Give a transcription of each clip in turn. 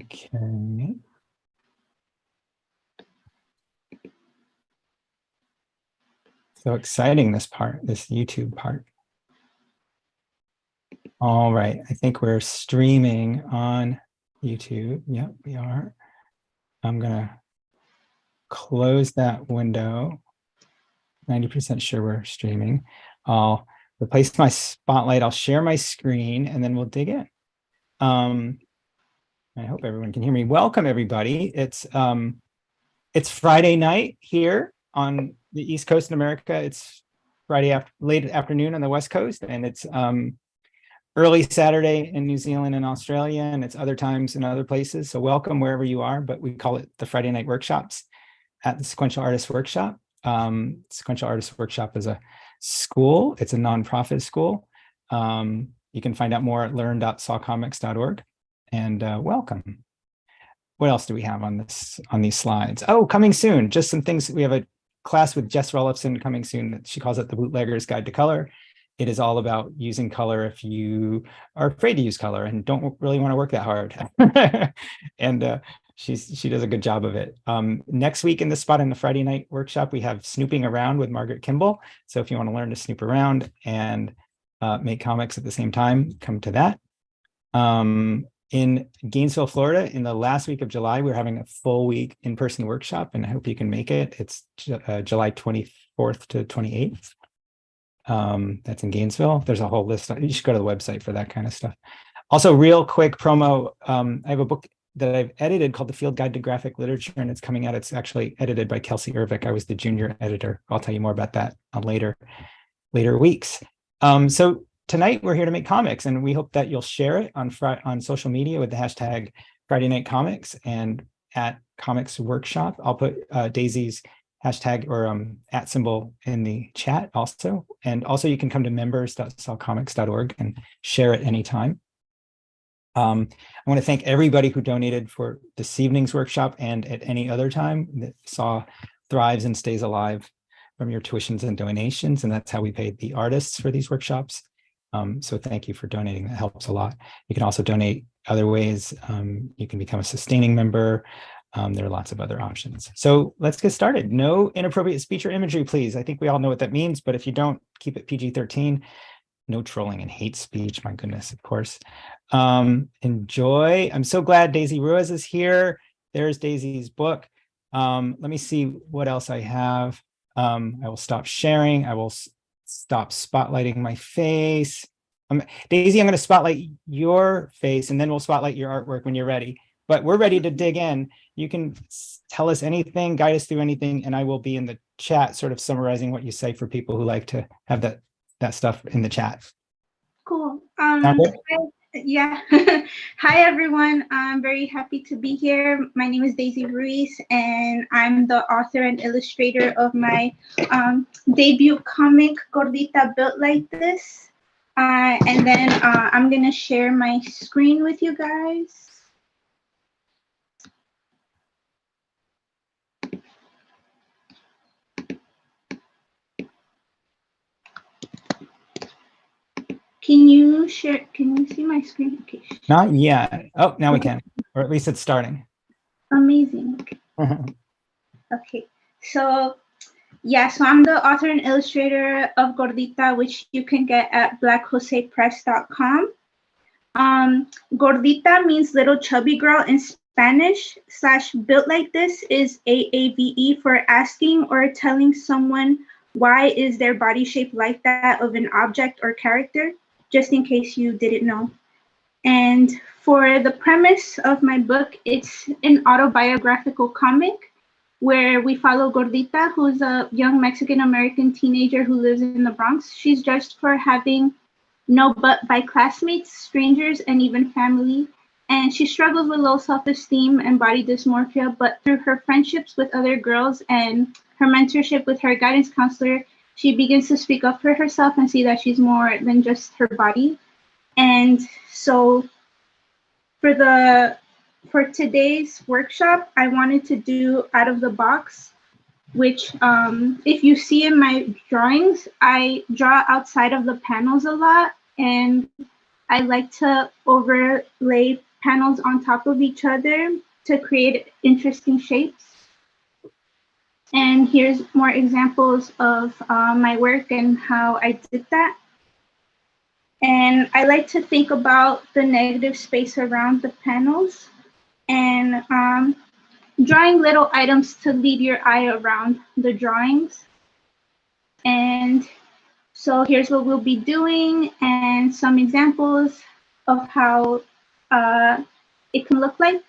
Okay. So exciting, this YouTube part. All right, I think we're streaming on YouTube. Yep, we are. I'm gonna close that window. 90% sure we're streaming. I'll replace my spotlight. I'll share my screen and then we'll dig in. I hope everyone can hear me. Welcome, everybody. It's Friday night here on the East Coast in America. It's Friday late afternoon on the West Coast, and it's early Saturday in New Zealand and Australia, and it's other times in other places. So welcome wherever you are, but we call it the Friday night workshops at the Sequential Artists Workshop. Sequential Artists Workshop is a school. It's a nonprofit school. You can find out more at learn.sawcomics.org. And welcome. What else do we have on these slides? Oh, coming soon. Just some things. We have a class with Jess Rollefson coming soon. She calls it the Bootlegger's Guide to Color. It is all about using color if you are afraid to use color and don't really want to work that hard. And she does a good job of it. Next week in the spot in the Friday night workshop, we have Snooping Around with Margaret Kimball. So if you want to learn to snoop around and make comics at the same time, come to that. In Gainesville, Florida, in the last week of July, we're having a full week in-person workshop, and I hope you can make it. It's July 24th to 28th. That's in Gainesville. There's a whole list. You should go to the website for that kind of stuff. Also, real quick promo. I have a book that I've edited called The Field Guide to Graphic Literature, and it's coming out. It's actually edited by Kelsey Ervick. I was the junior editor. I'll tell you more about that on later weeks. So tonight we're here to make comics, and we hope that you'll share it on social media with the hashtag Friday Night Comics and at Comics Workshop. I'll put Daisy's hashtag or @ symbol in the chat also. And also you can come to members.sawcomics.org and share it anytime. I want to thank everybody who donated for this evening's workshop and at any other time. That Saw thrives and stays alive from your tuitions and donations, and that's how we pay the artists for these workshops. So thank you for donating. That helps a lot. You can also donate other ways. You can become a sustaining member. There are lots of other options. So let's get started. No inappropriate speech or imagery, please. I think we all know what that means, but if you don't, keep it PG-13. No trolling and hate speech, my goodness, of course. Enjoy. I'm so glad Daisy Ruiz is here. There's Daisy's book. Let me see what else I have. I will stop sharing. I will stop spotlighting my face. Daisy, I'm going to spotlight your face, and then we'll spotlight your artwork when you're ready. But we're ready to dig in. You can tell us anything, guide us through anything, and I will be in the chat sort of summarizing what you say for people who like to have that stuff in the chat. Cool. Yeah. Hi, everyone. I'm very happy to be here. My name is Daisy Ruiz, and I'm the author and illustrator of my debut comic, Gordita Built Like This. And then I'm going to share my screen with you guys. Can you see my screen? Okay. Not yet. Oh, now we can, or at least it's starting. Amazing. Okay. So, yeah, so I'm the author and illustrator of Gordita, which you can get at blackjosepress.com. Gordita means little chubby girl in Spanish. / built like this is AAVE for asking or telling someone why is their body shape like that of an object or character, just in case you didn't know. And for the premise of my book, it's an autobiographical comic where we follow Gordita, who's a young Mexican-American teenager who lives in the Bronx. She's judged for having no butt by classmates, strangers, and even family. And she struggles with low self-esteem and body dysmorphia, but through her friendships with other girls and her mentorship with her guidance counselor, she begins to speak up for herself and see that she's more than just her body. And so for today's workshop, I wanted to do out of the box, which if you see in my drawings, I draw outside of the panels a lot, and I like to overlay panels on top of each other to create interesting shapes. And here's more examples of my work and how I did that. And I like to think about the negative space around the panels and drawing little items to lead your eye around the drawings. And so here's what we'll be doing and some examples of how it can look like.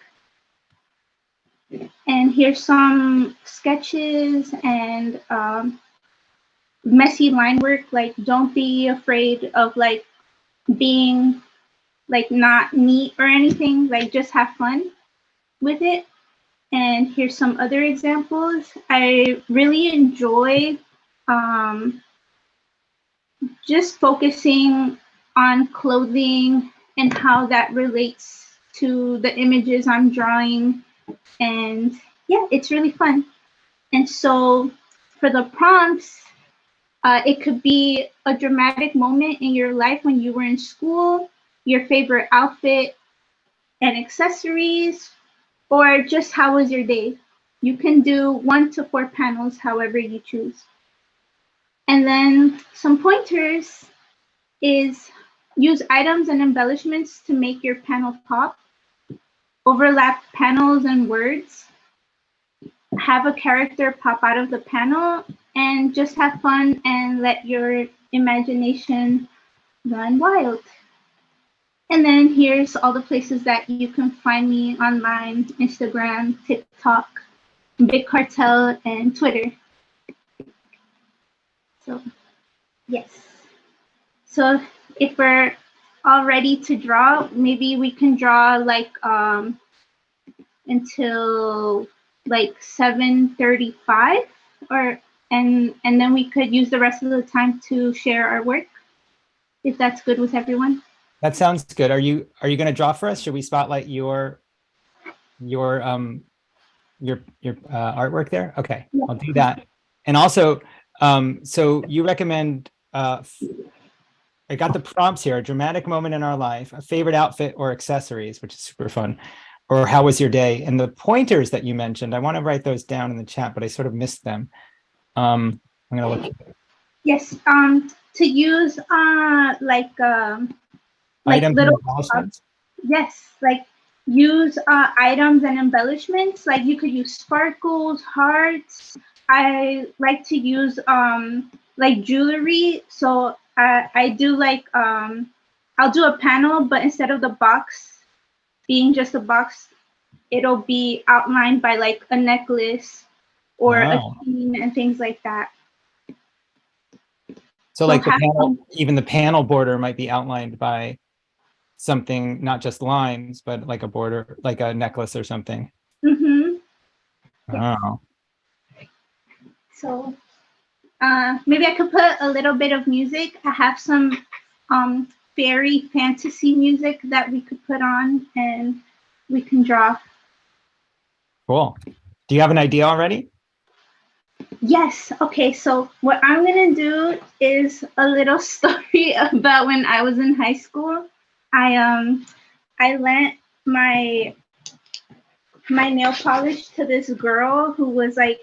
And here's some sketches and messy line work. Like, don't be afraid of like being like not neat or anything. Like, just have fun with it. And here's some other examples. I really enjoy just focusing on clothing and how that relates to the images I'm drawing. And yeah, it's really fun. And so for the prompts, it could be a dramatic moment in your life when you were in school, your favorite outfit and accessories, or just how was your day. You can do 1 to 4 panels, however you choose. And then some pointers is use items and embellishments to make your panel pop. Overlap panels and words. Have a character pop out of the panel, and just have fun and let your imagination run wild. And then here's all the places that you can find me online: Instagram, TikTok, Big Cartel, and Twitter. So yes. So if we're all ready to draw, maybe we can draw like until like 7:35, or and then we could use the rest of the time to share our work, if that's good with everyone. That sounds good. Are you going to draw for us? Should we spotlight your artwork there? Okay, yeah. I'll do that. And also, so you recommend, I got the prompts here: a dramatic moment in our life, a favorite outfit or accessories, which is super fun, or how was your day? And the pointers that you mentioned, I want to write those down in the chat, but I sort of missed them. I'm gonna look. Yes, to use like items little and embellishments. Yes, like use items and embellishments. Like you could use sparkles, hearts. I like to use like jewelry. So I do like I'll do a panel, but instead of the box being just a box, it'll be outlined by like a necklace or a chain and things like that. So like the panel, even the panel border might be outlined by something, not just lines, but like a border, like a necklace or something. Mm-hmm. Yeah. Oh. So maybe I could put a little bit of music. I have some fairy fantasy music that we could put on and we can draw. Cool. Do you have an idea already? Yes. Okay. So what I'm going to do is a little story about when I was in high school. I lent my nail polish to this girl who was like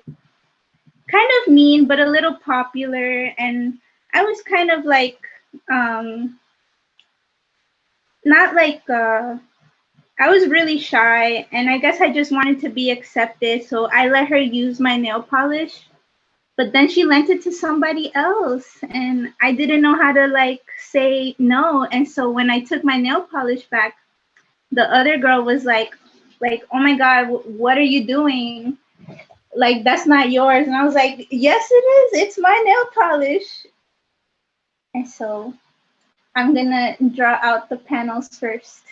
kind of mean, but a little popular. And I was kind of like, not like, I was really shy, and I guess I just wanted to be accepted. So I let her use my nail polish, but then she lent it to somebody else, and I didn't know how to like say no. And so when I took my nail polish back, the other girl was like, oh my God, what are you doing? Like, that's not yours. And I was like, yes, it is. It's my nail polish. And so I'm gonna draw out the panels first.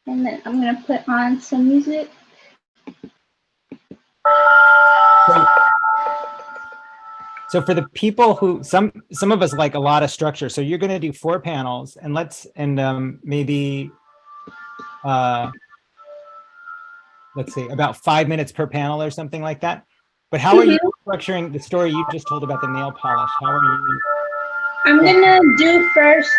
And then I'm gonna put on some music. So for the people who, some of us like a lot of structure. So you're going to do 4 panels, and maybe, let's see, about 5 minutes per panel or something like that. But how are you structuring the story you just told about the nail polish? How are you? I'm gonna do first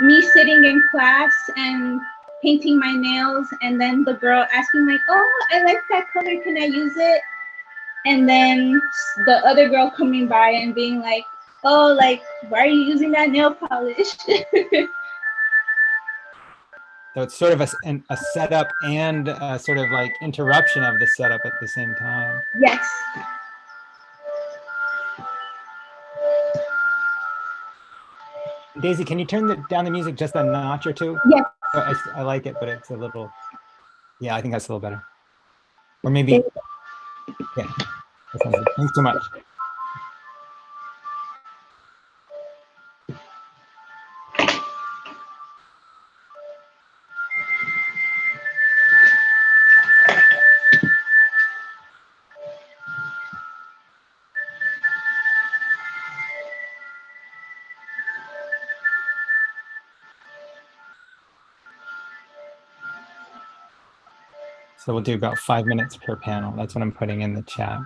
me sitting in class and painting my nails, and then the girl asking like, "Oh, I like that color. Can I use it?" And then the other girl coming by and being like, "Oh, like, why are you using that nail polish?" So it's sort of a setup and a sort of like interruption of the setup at the same time. Yes. Daisy, can you turn down the music just a notch or two? Yes. Oh, I like it, but it's a little, yeah, I think that's a little better. Or maybe, yeah, that sounds good. Thanks so much. So we'll do about 5 minutes per panel. That's what I'm putting in the chat.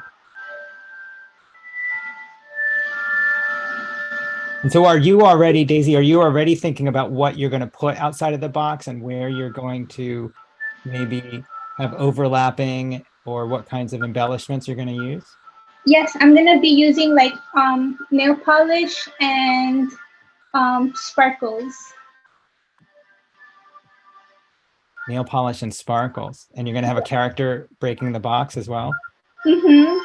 And so Daisy, are you already thinking about what you're going to put outside of the box and where you're going to maybe have overlapping or what kinds of embellishments you're going to use? Yes, I'm gonna be using like nail polish and sparkles. Nail polish and sparkles. And you're going to have a character breaking the box as well? Mm-hmm.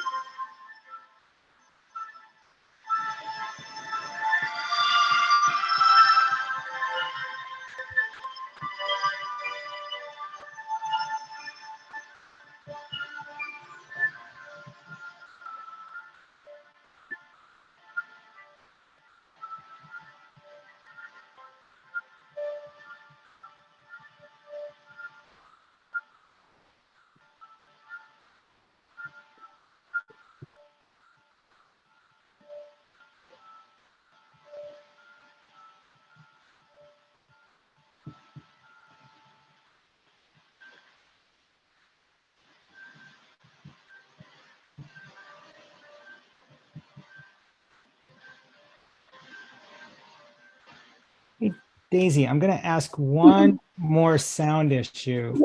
Hey, Daisy, I'm going to ask one more sound issue.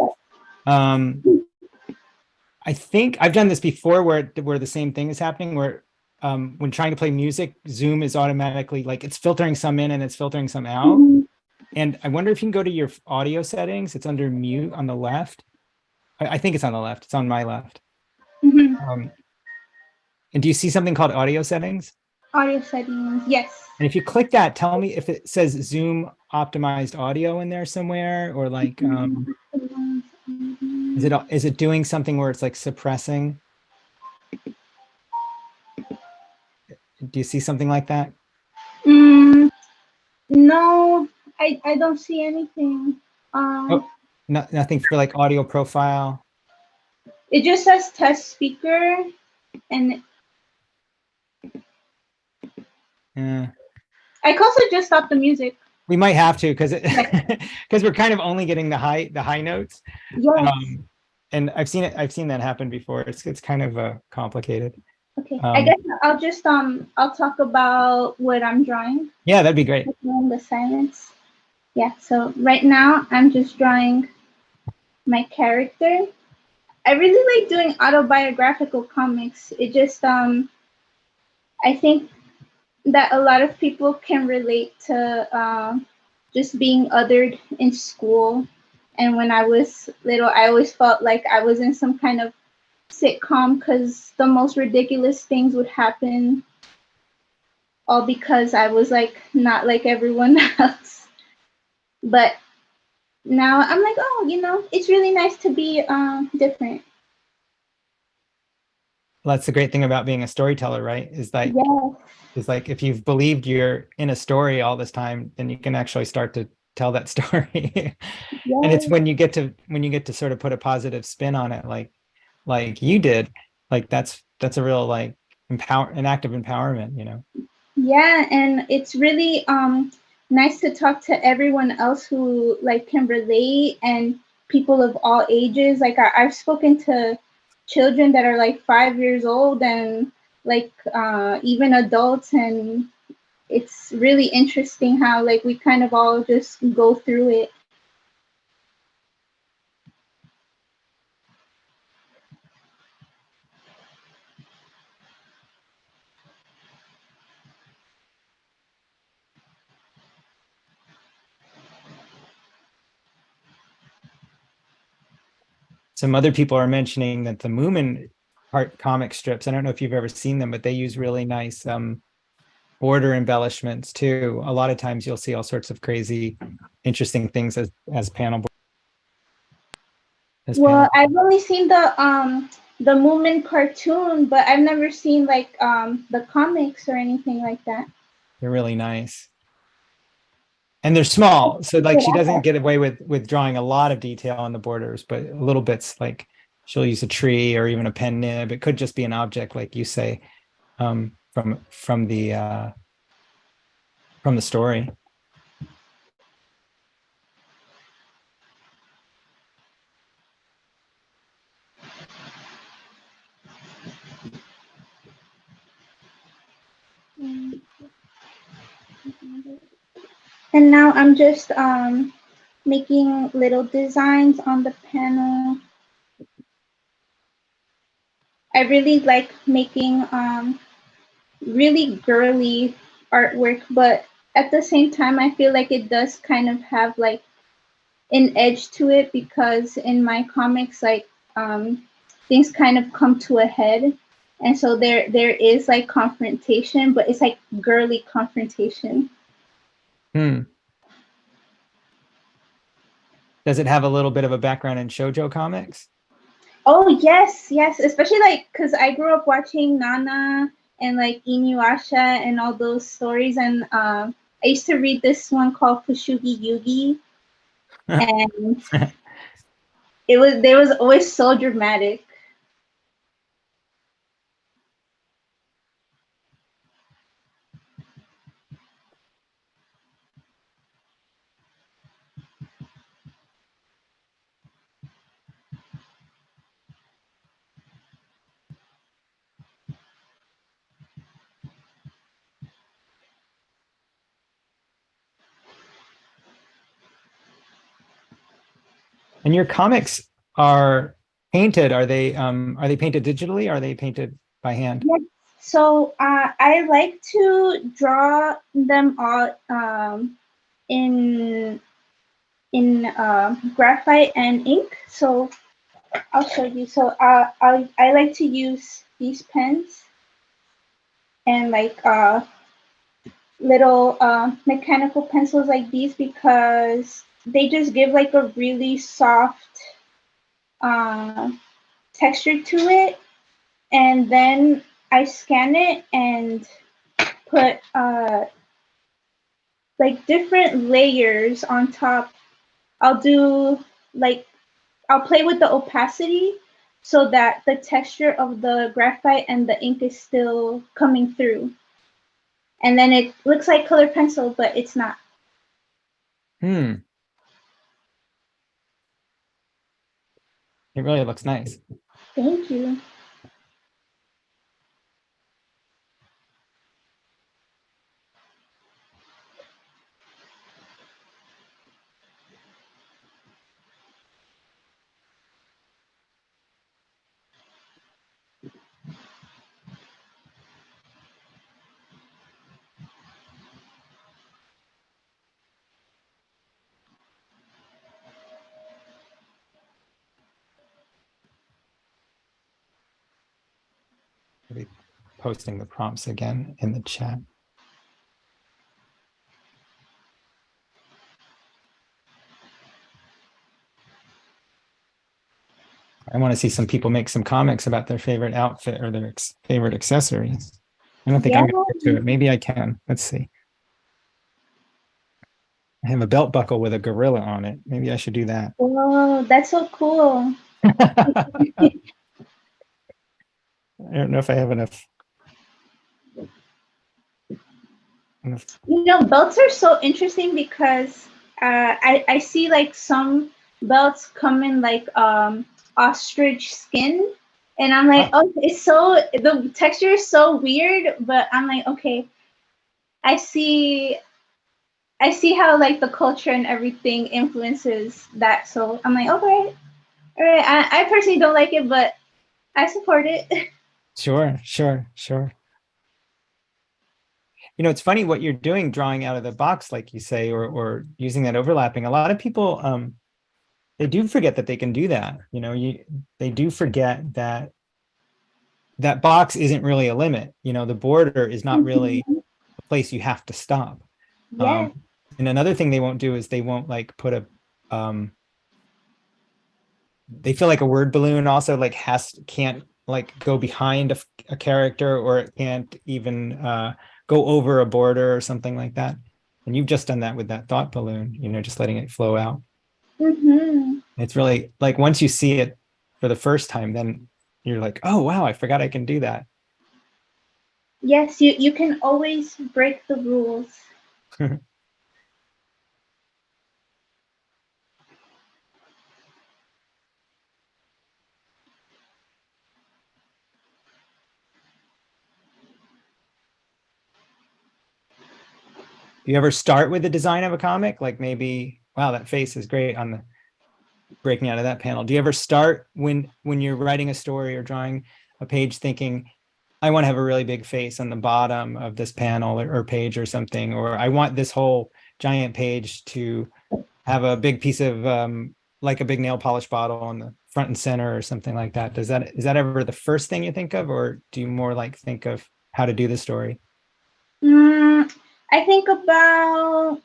Um, I think I've done this before where the same thing is happening, where when trying to play music, Zoom is automatically like it's filtering some in and it's filtering some out. Mm-hmm. And I wonder if you can go to your audio settings. It's under mute on the left. I think it's on the left. It's on my left. Mm-hmm. And do you see something called audio settings? Audio settings, yes. And if you click that, tell me if it says Zoom optimized audio in there somewhere, or like, is it doing something where it's like suppressing? Do you see something like that? No, I don't see anything. Oh, nothing for like audio profile. It just says test speaker, and I can also just stop the music. We might have to because we're kind of only getting the high notes. Yes. And I've seen that happen before. It's kind of complicated. Okay. I guess I'll just I'll talk about what I'm drawing. Yeah, that'd be great. The silence. Yeah. So right now I'm just drawing my character. I really like doing autobiographical comics. It just I think that a lot of people can relate to just being othered in school. And when I was little, I always felt like I was in some kind of sitcom because the most ridiculous things would happen, all because I was like not like everyone else. But now I'm like, oh, it's really nice to be different. Well, that's the great thing about being a storyteller, right? Is like, if you've believed you're in a story all this time, then you can actually start to tell that story. And it's when you get to sort of put a positive spin on it, like you did, like that's a real like an act of empowerment. Yeah, and it's really nice to talk to everyone else who like can relate, and people of all ages. Like I've spoken to children that are like 5 years old, and like even adults, and it's really interesting how like we kind of all just go through it. Some other people are mentioning that the Moomin art comic strips, I don't know if you've ever seen them, but they use really nice border embellishments too. A lot of times you'll see all sorts of crazy, interesting things as panel. Well, I've only seen the Moomin cartoon, but I've never seen like the comics or anything like that. They're really nice. And they're small, so like she doesn't get away with drawing a lot of detail on the borders, but little bits, like she'll use a tree or even a pen nib. It could just be an object, like you say, from the story. And now I'm just making little designs on the panel. I really like making really girly artwork, but at the same time, I feel like it does kind of have like an edge to it because in my comics, like things kind of come to a head, and so there is like confrontation, but it's like girly confrontation. Does it have a little bit of a background in shoujo comics? Oh yes, yes, especially like because I grew up watching Nana and like Inuyasha and all those stories, and I used to read this one called Kushugi Yugi, and they was always so dramatic. And your comics are painted. Are they painted digitally? Or are they painted by hand? Yes. So I like to draw them all in graphite and ink. So I'll show you. So I like to use these pens and like little mechanical pencils like these because they just give like a really soft uh, texture to it. And then I scan it and put like different layers on top. I'll do like, I'll play with the opacity so that the texture of the graphite and the ink is still coming through. And then it looks like colored pencil, but it's not. It really looks nice. Thank you. I'll be posting the prompts again in the chat. I want to see some people make some comics about their favorite outfit or their favorite accessories. I don't think I'm going to get to it. Maybe I can. Let's see. I have a belt buckle with a gorilla on it. Maybe I should do that. Oh, that's so cool. I don't know if I have enough. You know, belts are so interesting because I see like some belts come in like ostrich skin, and I'm like, oh, it's so, the texture is so weird, but I'm like, okay, I see I see how like the culture and everything influences that. So I'm like, okay, all right. I personally don't like it, but I support it. Sure, sure, sure. You know, it's funny what you're doing, drawing out of the box, like you say, or using that overlapping. A lot of people, they do forget that they can do that. You know, they do forget that that box isn't really a limit. You know, the border is not really a place you have to stop. Yes. And another thing they won't do is they won't like put a they feel like a word balloon also like can't like go behind a character, or it can't even go over a border or something like that. And you've just done that with that thought balloon, you know, just letting it flow out. Mm-hmm. It's really like once you see it for the first time, then you're like, oh wow, I forgot I can do that. Yes, you can always break the rules. Do you ever start with the design of a comic? Like maybe, wow, that face is great on the breaking out of that panel. Do you ever start when you're writing a story or drawing a page thinking, I want to have a really big face on the bottom of this panel or page or something, or I want this whole giant page to have a big piece of like a big nail polish bottle on the front and center or something like that? Is that ever the first thing you think of, or do you more like think of how to do the story? Mm, I think about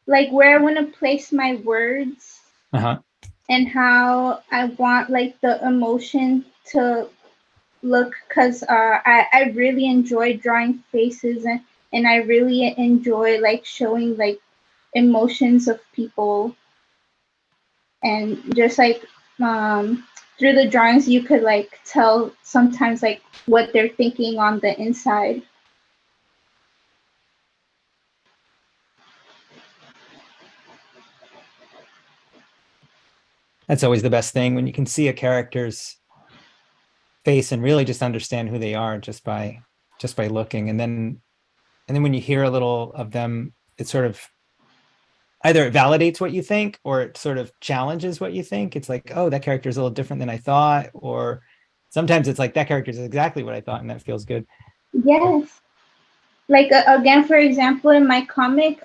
like where I want to place my words Uh-huh. and how I want like the emotion to look, because I really enjoy drawing faces, and I really enjoy like showing like emotions of people, and just like through the drawings you could like tell sometimes like what they're thinking on the inside. That's always the best thing when you can see a character's face and really just understand who they are just by looking. And then when you hear a little of them, it sort of either it validates what you think or it sort of challenges what you think. It's like, oh, that character is a little different than I thought. Or sometimes it's like that character is exactly what I thought, and that feels good. Yes, like again, for example, in my comic,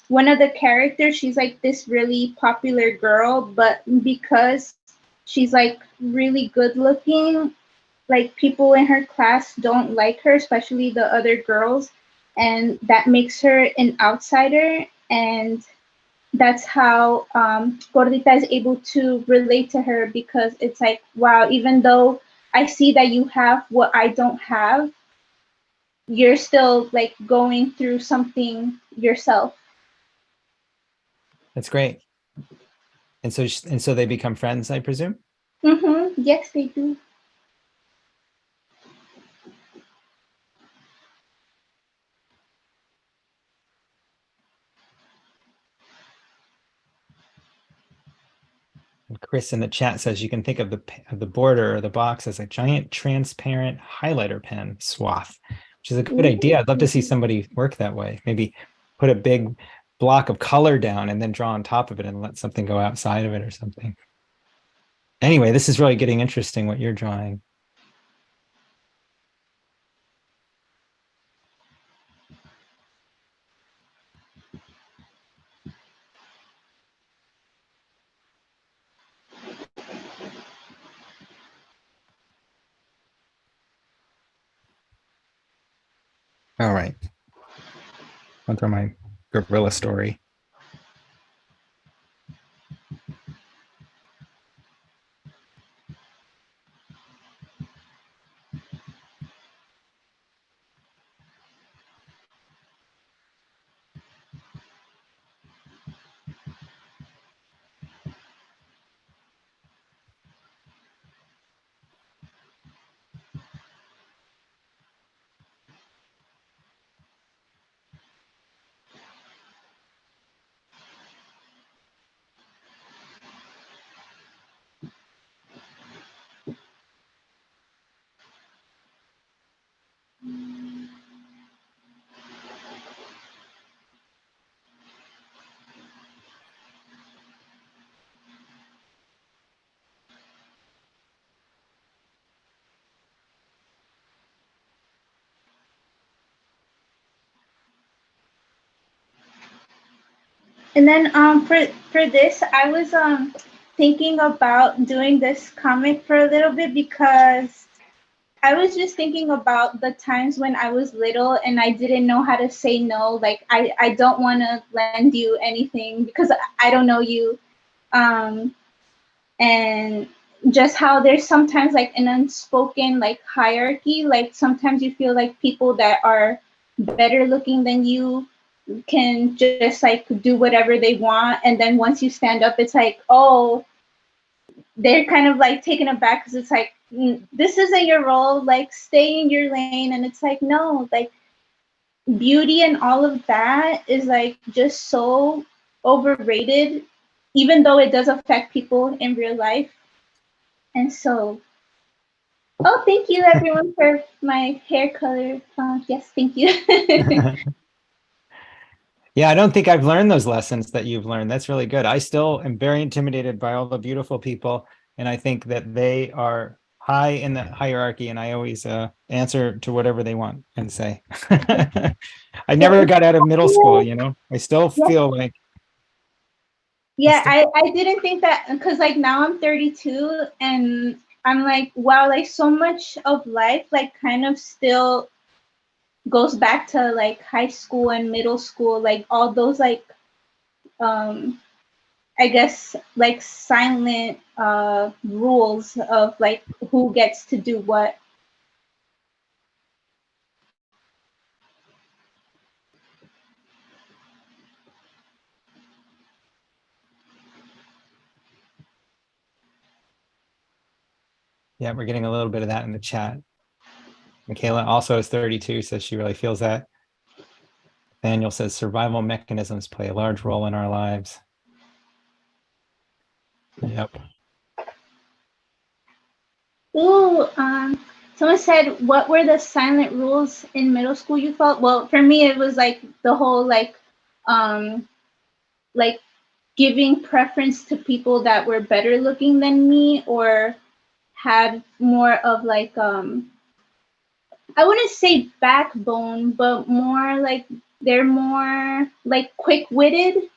one of the characters, she's like this really popular girl, but because she's like really good looking, like people in her class don't like her, especially the other girls, and that makes her an outsider. And that's how Gordita is able to relate to her, because it's like, wow, even though I see that you have what I don't have, you're still like going through something yourself. That's great. And so they become friends, I presume. Mm-hmm. Yes, they do. And Chris in the chat says you can think of the border or the box as a giant transparent highlighter pen swath, which is a good Ooh. idea. I'd love to see somebody work that way. Maybe put a big block of color down and then draw on top of it and let something go outside of it or something. Anyway, this is really getting interesting what you're drawing. All right. I'll throw my gorilla story. And then for this, I was thinking about doing this comic for a little bit because I was just thinking about the times when I was little and I didn't know how to say no. Like I don't want to lend you anything because I don't know you. And just how there's sometimes like an unspoken like hierarchy. Like sometimes you feel like people that are better looking than you can just like do whatever they want, and then once you stand up it's like, oh, they're kind of like taken aback because it's like, this isn't your role, like stay in your lane. And it's like, no, like beauty and all of that is like just so overrated, even though it does affect people in real life. And so, oh, thank you everyone for my hair color. Yes, thank you. Yeah, I don't think I've learned those lessons that you've learned. That's really good. I still am very intimidated by all the beautiful people, and I think that they are high in the hierarchy, and I always answer to whatever they want and say. I never got out of middle school, you know. I still Yeah, feel like I yeah, still I didn't think that because like now I'm 32 and I'm like, wow, like so much of life like kind of still goes back to like high school and middle school, like all those like um I guess like silent rules of like who gets to do what. yeah, we're getting a little bit of that in the chat. Michaela also is 32, says she really feels that. Daniel says survival mechanisms play a large role in our lives. Yep. Ooh, someone said, what were the silent rules in middle school you felt? Well, for me, it was like the whole um, like giving preference to people that were better looking than me or had more of like I wouldn't say backbone, but more like they're more like quick-witted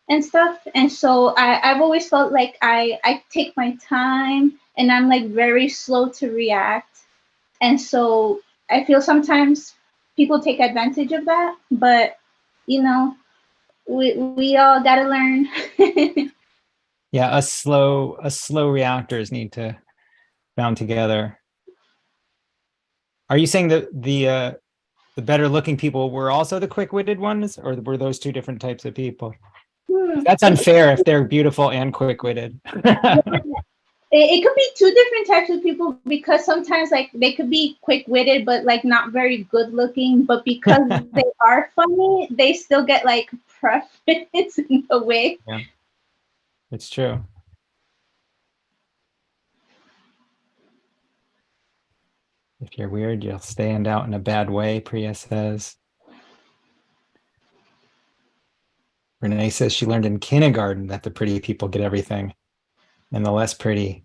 and stuff. And so I've always felt like I take my time and I'm like very slow to react. And so I feel sometimes people take advantage of that, but you know, we all gotta learn. Yeah, us slow reactors need to bound together. Are you saying that the better looking people were also the quick-witted ones, or were those two different types of people? That's It, unfair if they're beautiful and quick-witted. it could be two different types of people because sometimes like they could be quick-witted but like not very good looking, but because they are funny they still get like preference in a way. Yeah, it's true. If you're weird, you'll stand out in a bad way, Priya says. Renee says she learned in kindergarten that the pretty people get everything, and the less pretty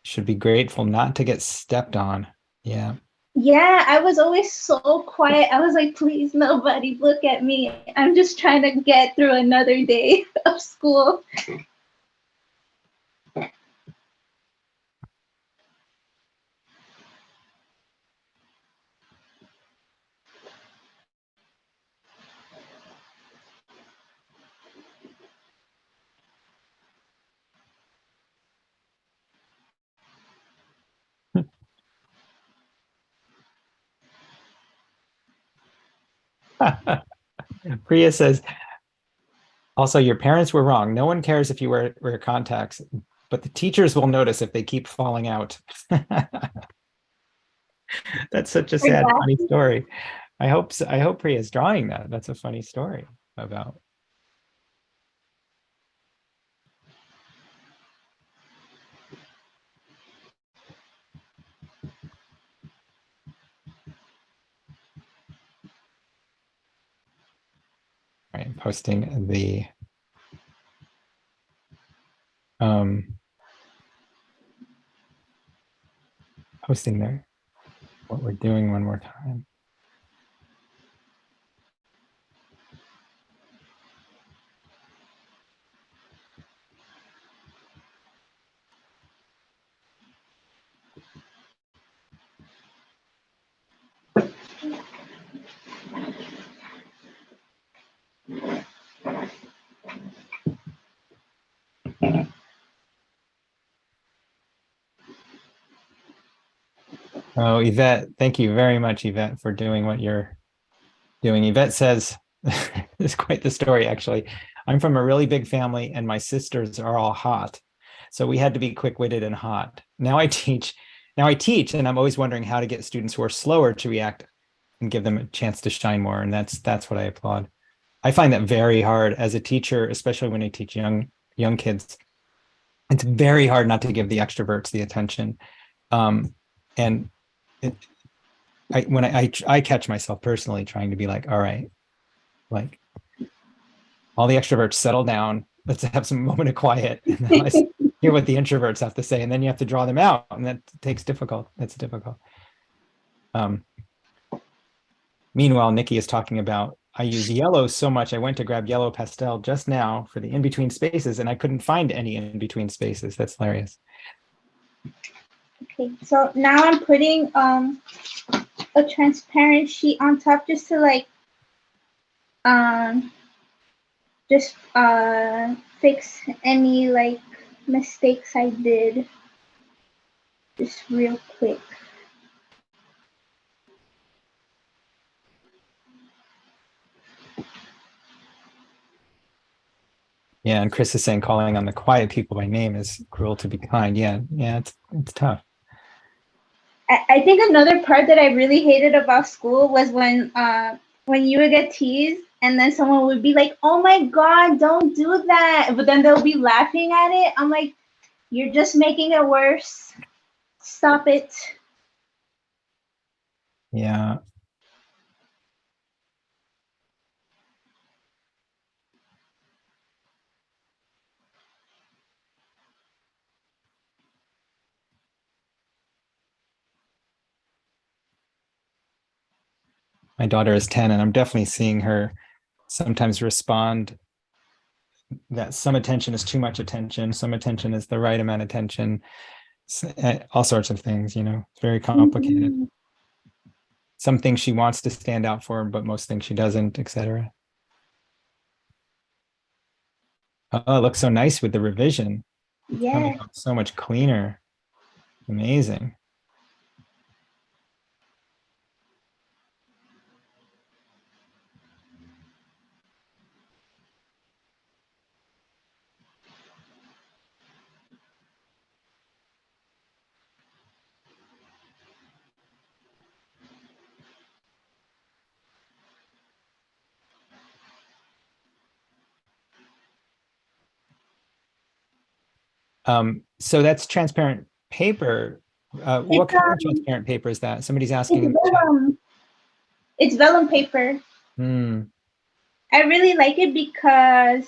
should be grateful not to get stepped on. Yeah. Yeah, I was always so quiet. I was like, please nobody look at me, I'm just trying to get through another day of school. Priya says, also, your parents were wrong. No one cares if you wear contacts, but the teachers will notice if they keep falling out. That's such a sad, funny story. I hope Priya's drawing that. That's a funny story about. Right, posting the um posting there what we're doing one more time. Oh, Yvette, thank you very much, Yvette, for doing what you're doing. Yvette says, it's quite the story, actually. I'm from a really big family and my sisters are all hot. So we had to be quick-witted and hot. Now I teach, and I'm always wondering how to get students who are slower to react and give them a chance to shine more. And that's what I applaud. I find that very hard as a teacher, especially when I teach young kids. It's very hard not to give the extroverts the attention. And it, I catch myself personally trying to be like, all right, like all the extroverts settle down. Let's have some moment of quiet and then let's hear what the introverts have to say. And then you have to draw them out. And that's difficult. Um, Meanwhile, Nikki is talking about, I use yellow so much. I went to grab yellow pastel just now for the in-between spaces and I couldn't find any in-between spaces. That's hilarious. Okay, so now I'm putting a transparent sheet on top just to like just fix any like mistakes I did just real quick. Yeah, and Chris is saying calling on the quiet people by name is cruel to be kind. Yeah, it's tough. I think another part that I really hated about school was when you would get teased and then someone would be like, "Oh my God, don't do that!" But then they'll be laughing at it. I'm like, "You're just making it worse. Stop it." Yeah. My daughter is 10 and I'm definitely seeing her sometimes respond that some attention is too much attention, some attention is the right amount of attention, all sorts of things, it's very complicated. Mm-hmm. Some things she wants to stand out for, but most things she doesn't, etc. Oh, it looks so nice with the revision. It's coming Yeah. out so much cleaner. Amazing. So that's transparent paper. It's What kind of transparent paper is that? Somebody's asking it's in the chat. vellum. It's vellum paper. Hmm. I really like it because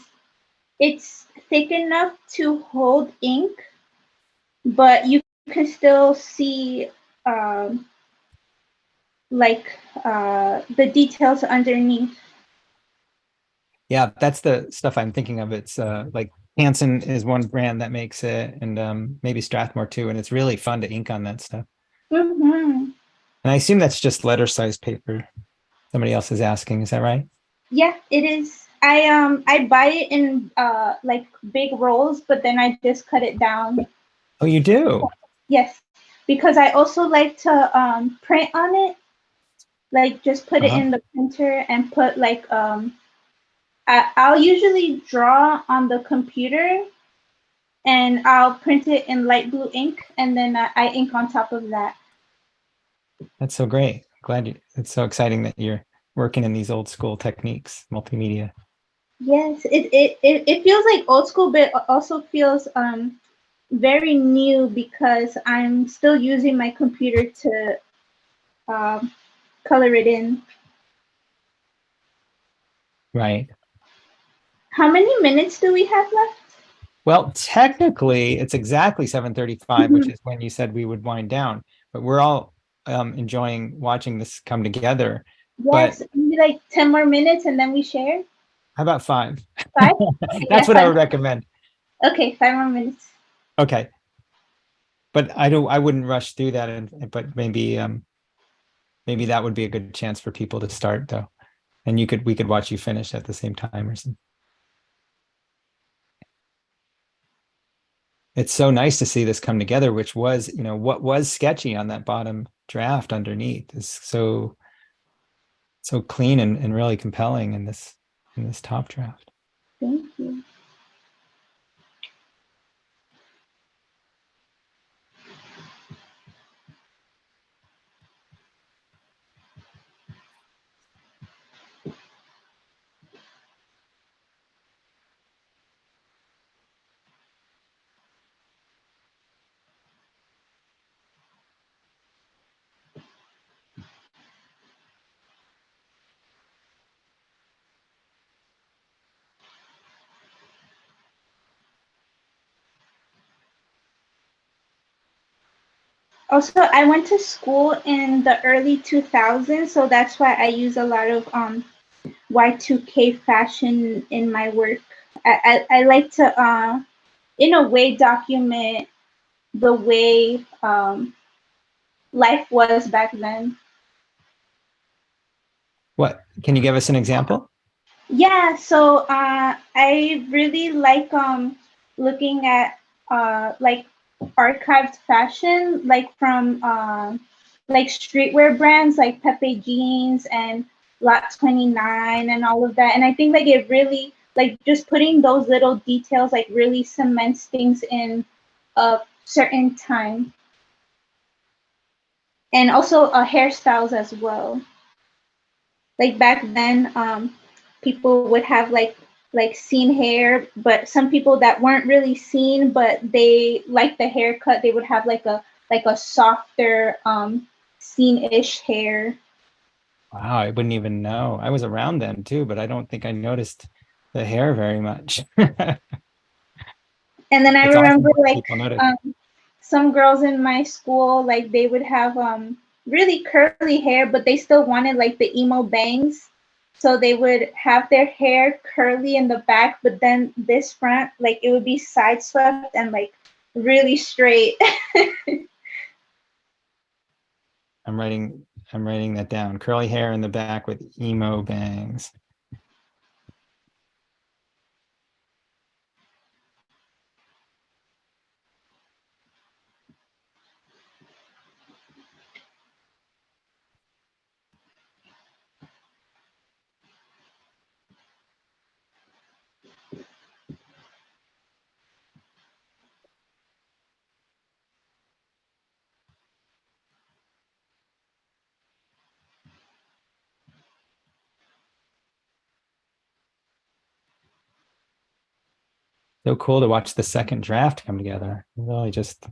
it's thick enough to hold ink, but you can still see um, like the details underneath. Yeah, that's the stuff I'm thinking of. It's like Hanson is one brand that makes it, and maybe Strathmore too. And it's really fun to ink on that stuff. Mm-hmm. And I assume that's just letter size paper. Somebody else is asking, is that right? Yeah, it is. I buy it in like big rolls, but then I just cut it down. Oh, you do? Yes, because I also like to print on it. Like just put it Uh-huh. in the printer and put like I'll usually draw on the computer and I'll print it in light blue ink and then I ink on top of that. That's so great. Glad it's so exciting that you're working in these old school techniques, multimedia. Yes, it feels like old school, but also feels very new because I'm still using my computer to um, color it in. Right. How many minutes do we have left? Well, technically, it's exactly 7:35, which is when you said we would wind down. But we're all enjoying watching this come together. But Yes, maybe like 10 more minutes and then we share. how about 5? 5? Okay, That's yeah, what I 5. would recommend. Okay, 5 more minutes. Okay. But I wouldn't rush through that, but maybe that would be a good chance for people to start though. And we could watch you finish at the same time or something. It's so nice to see this come together, which was, what was sketchy on that bottom draft underneath is so clean and really compelling in this top draft. Thank you. Also, I went to school in the early 2000s, so that's why I use a lot of Y2K fashion in my work. I like to, in a way, document the way life was back then. What, can you give us an example? Yeah, so I really like looking at like archived fashion, like from like streetwear brands like Pepe Jeans and Lot 29 and all of that. And I think like it really like just putting those little details like really cements things in a certain time. And also hairstyles as well. Like back then, people would have like seen hair, but some people that weren't really seen, but they like the haircut, they would have like a softer seen-ish hair. Wow, I wouldn't even know. I was around them too, but I don't think I noticed the hair very much. And then I It's awesome remember when like people notice. some girls in my school, like they would have really curly hair, but they still wanted like the emo bangs. So they would have their hair curly in the back, but then this front, like it would be side swept and like really straight. I'm writing that down. Curly hair in the back with emo bangs. So cool to watch the second draft come together. Really just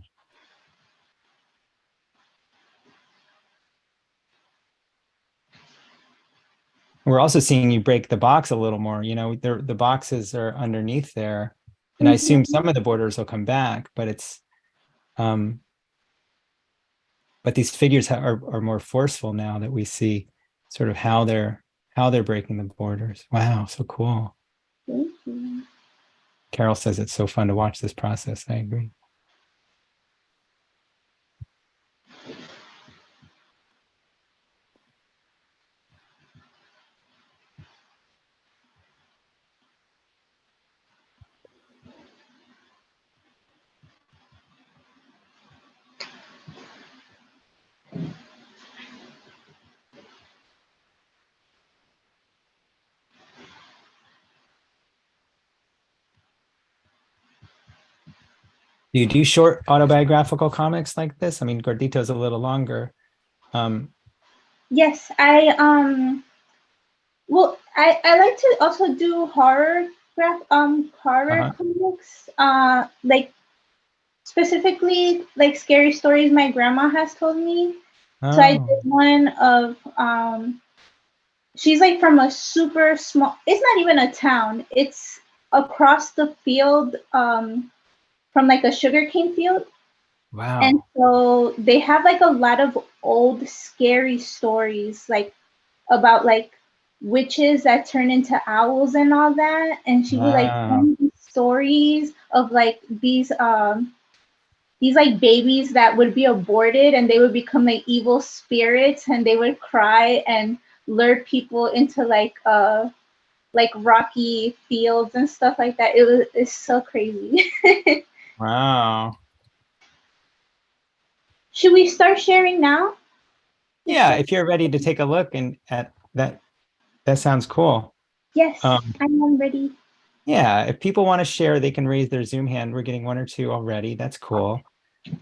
we're also seeing you break the box a little more. You know, the boxes are underneath there. And I assume some of the borders will come back, but it's but these figures are more forceful now that we see sort of how they're breaking the borders. Wow, so cool. Thank you. Carol says it's so fun to watch this process. I agree. Do you do short autobiographical comics like this? I mean, Gordito's a little longer. Yes, I like to also do horror comics. Like specifically like scary stories my grandma has told me. So I did Oh, one of she's like from a super small, it's not even a town, it's across the field from like a sugarcane field. And wow. so they have like a lot of old scary stories like about like witches that turn into owls and all that. And she would like tell Wow. me these stories of like these like babies that would be aborted and they would become like evil spirits and they would cry and lure people into like rocky fields and stuff like that. It's so crazy. Wow. Should we start sharing now? Yeah, if you're ready to take a look and at that, that sounds cool. Yes, Um, I'm ready. yeah, if people want to share, they can raise their Zoom hand. We're getting one or two already. That's cool.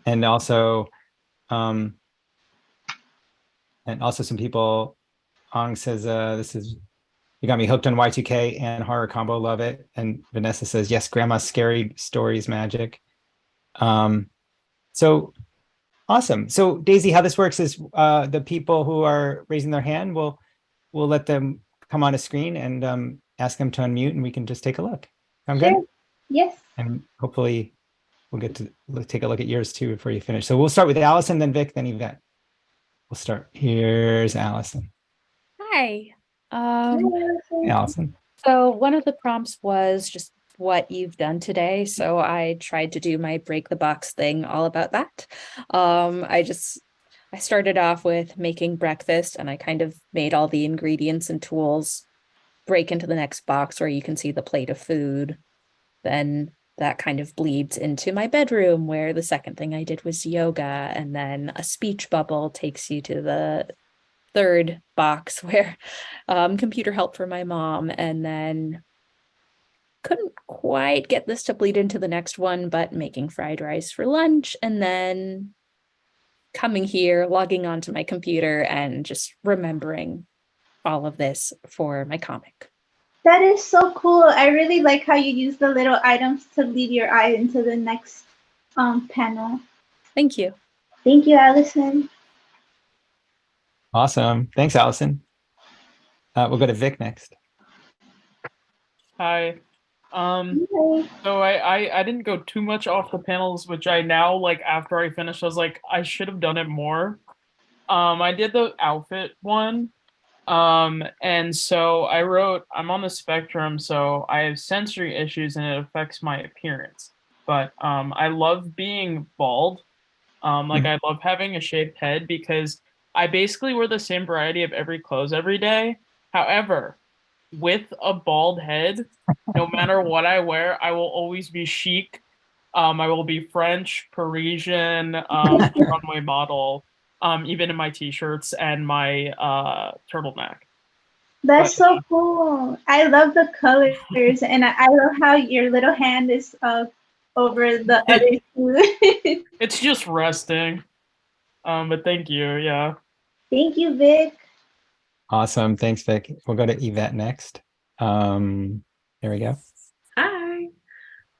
And also, um, some people, Ong says, this is, you got me hooked on Y2K and horror combo, love it. And Vanessa says, yes, grandma's scary stories magic. Um, so awesome. So Daisy, how this works is the people who are raising their hand, we'll let them come on a screen and ask them to unmute and we can just take a look. Sound good? Sure. Yes. And hopefully we'll get to take a look at yours too before you finish. So we'll start with Allison, then Vic, then Yvette. We'll start. Here's Allison. Hi. Hey, Allison. So one of the prompts was just what you've done today. So I tried to do my break the box thing all about that. I started off with making breakfast and I kind of made all the ingredients and tools break into the next box where you can see the plate of food. Then that kind of bleeds into my bedroom where the second thing I did was yoga, and then a speech bubble takes you to the third box where computer help for my mom, and then couldn't quite get this to bleed into the next one, but making fried rice for lunch, and then coming here, logging onto my computer and just remembering all of this for my comic. That is so cool. I really like how you use the little items to lead your eye into the next panel. Thank you. Thank you, Allison. Awesome. Thanks, Allison. We'll go to Vic next. Hi. Hi. So I didn't go too much off the panels, which I now, like, after I finished, I was like, I should have done it more. I did the outfit one. And so I wrote, I'm on the spectrum, so I have sensory issues and it affects my appearance. But I love being bald. I love having a shaved head because I basically wear the same variety of every clothes every day. However, with a bald head, no matter what I wear, I will always be chic. I will be French, Parisian, runway model, even in my t-shirts and my turtleneck. That's so cool. I love the colors, and I love how your little hand is over the other two. It's just resting. But thank you, yeah. Thank you, Vic. Awesome. Thanks, Vic. We'll go to Yvette next. There we go. Hi.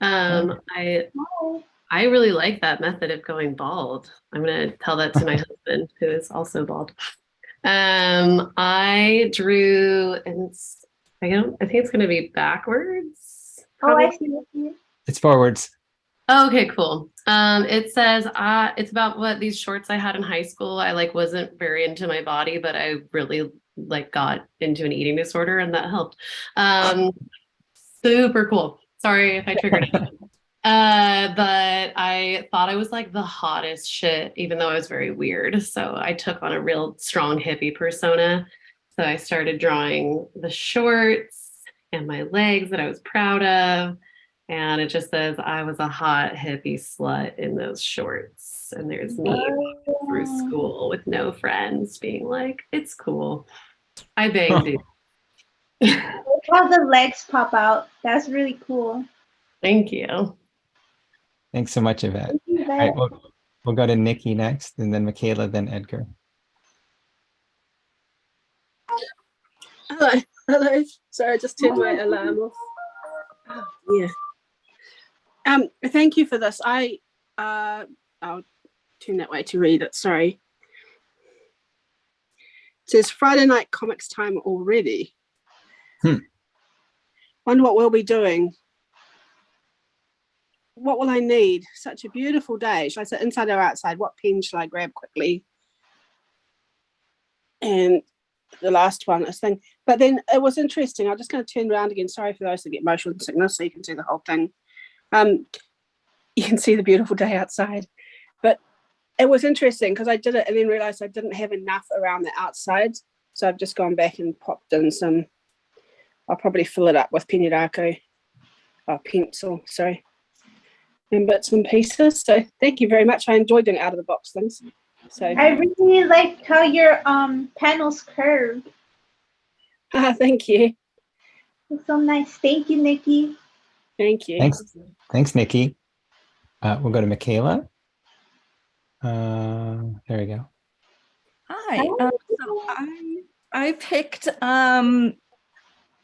I really like that method of going bald. I'm gonna tell that to my husband, who is also bald. I drew, and I think it's gonna be backwards. Probably. Oh, I see. It's forwards. Oh, okay, cool. It says it's about what these shorts I had in high school. I wasn't very into my body, but I really got into an eating disorder, and that helped. Super cool. Sorry if I triggered it. But I thought I was the hottest shit, even though I was very weird. So I took on a real strong hippie persona. So I started drawing the shorts and my legs that I was proud of. And it just says I was a hot hippie slut in those shorts. And there's me walking through school with no friends being like, it's cool. I banged it. How the legs pop out. That's really cool. Thank you. Thanks so much, Yvette. Thank you, Yvette. All right, we'll go to Nikki next, and then Michaela, then Edgar. Hello. Sorry, I just turned my alarm off. Oh, yeah. Thank you for this. I'll turn that way to read it. Sorry. It says Friday night comics time already. Wonder what we'll be doing. What will I need? Such a beautiful day. Shall I sit inside or outside? What pen shall I grab quickly? And the last one, this thing. But then it was interesting. I'm just going to turn around again. Sorry for those that get motion sickness, so you can see the whole thing. You can see the beautiful day outside. But it was interesting because I did it and then realized I didn't have enough around the outside. So I've just gone back and popped in some. I'll probably fill it up with pencil, sorry. And bits and pieces. So thank you very much. I enjoyed doing out of the box things. So I really like how your panels curve. thank you. It's so nice. Thank you, Nikki. Thank you. Thanks, Nikki. We'll go to Michaela. There we go. Hi. So I picked an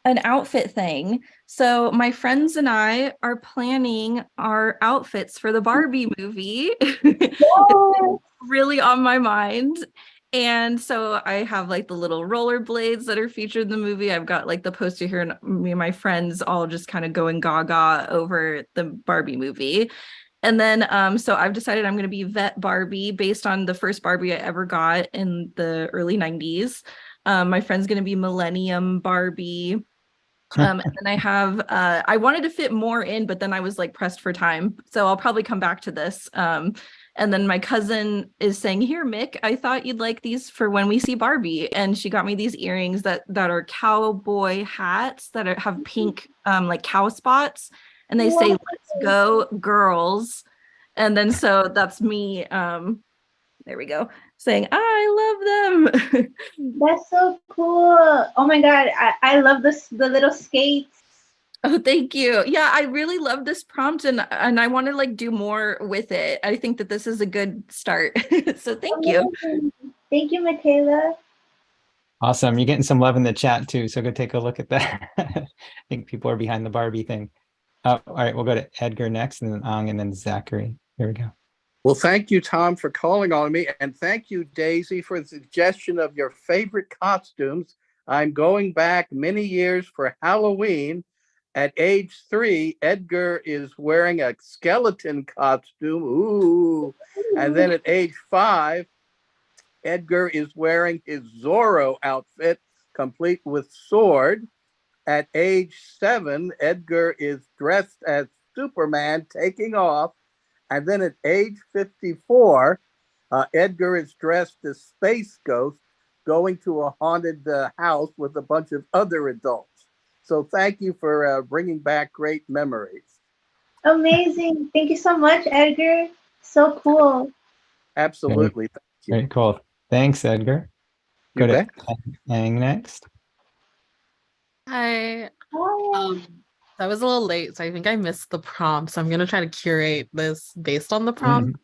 outfit thing. So my friends and I are planning our outfits for the Barbie movie. It's really on my mind. And so I have like the little rollerblades that are featured in the movie. I've got like the poster here, and me and my friends all just kind of going gaga over the Barbie movie. And then so I've decided I'm going to be vet Barbie based on the first Barbie I ever got in the early 90s. My friend's going to be Millennium Barbie. And then I have I wanted to fit more in, but then I was like pressed for time. So I'll probably come back to this. And then my cousin is saying, "Here, Mick, I thought you'd like these for when we see Barbie." And she got me these earrings that are cowboy hats that have pink like cow spots. And they say, "Let's go, girls." And then so that's me. There we go, saying, "I love them." That's so cool. Oh my God. I love the little skates. Oh, thank you. Yeah, I really love this prompt, and I want to like do more with it. I think that this is a good start. So thank you. Amazing. Thank you, Michaela. Awesome. You're getting some love in the chat too. So go take a look at that. I think people are behind the Barbie thing. All right, we'll go to Edgar next, and then Ang, and then Zachary. Here we go. Well, thank you, Tom, for calling on me. And thank you, Daisy, for the suggestion of your favorite costumes. I'm going back many years for Halloween. At age 3, Edgar is wearing a skeleton costume. Ooh. And then at age 5, Edgar is wearing his Zorro outfit, complete with sword. At age 7, Edgar is dressed as Superman, taking off. And then at age 54, Edgar is dressed as Space Ghost, going to a haunted house with a bunch of other adults. So thank you for bringing back great memories. Amazing. Thank you so much, Edgar. So cool. Absolutely. Thank you. Very cool. Thanks, Edgar. Go You to bet. Ang next. Hi. Oh, That was a little late, so I think I missed the prompt. So I'm gonna try to curate this based on the prompt.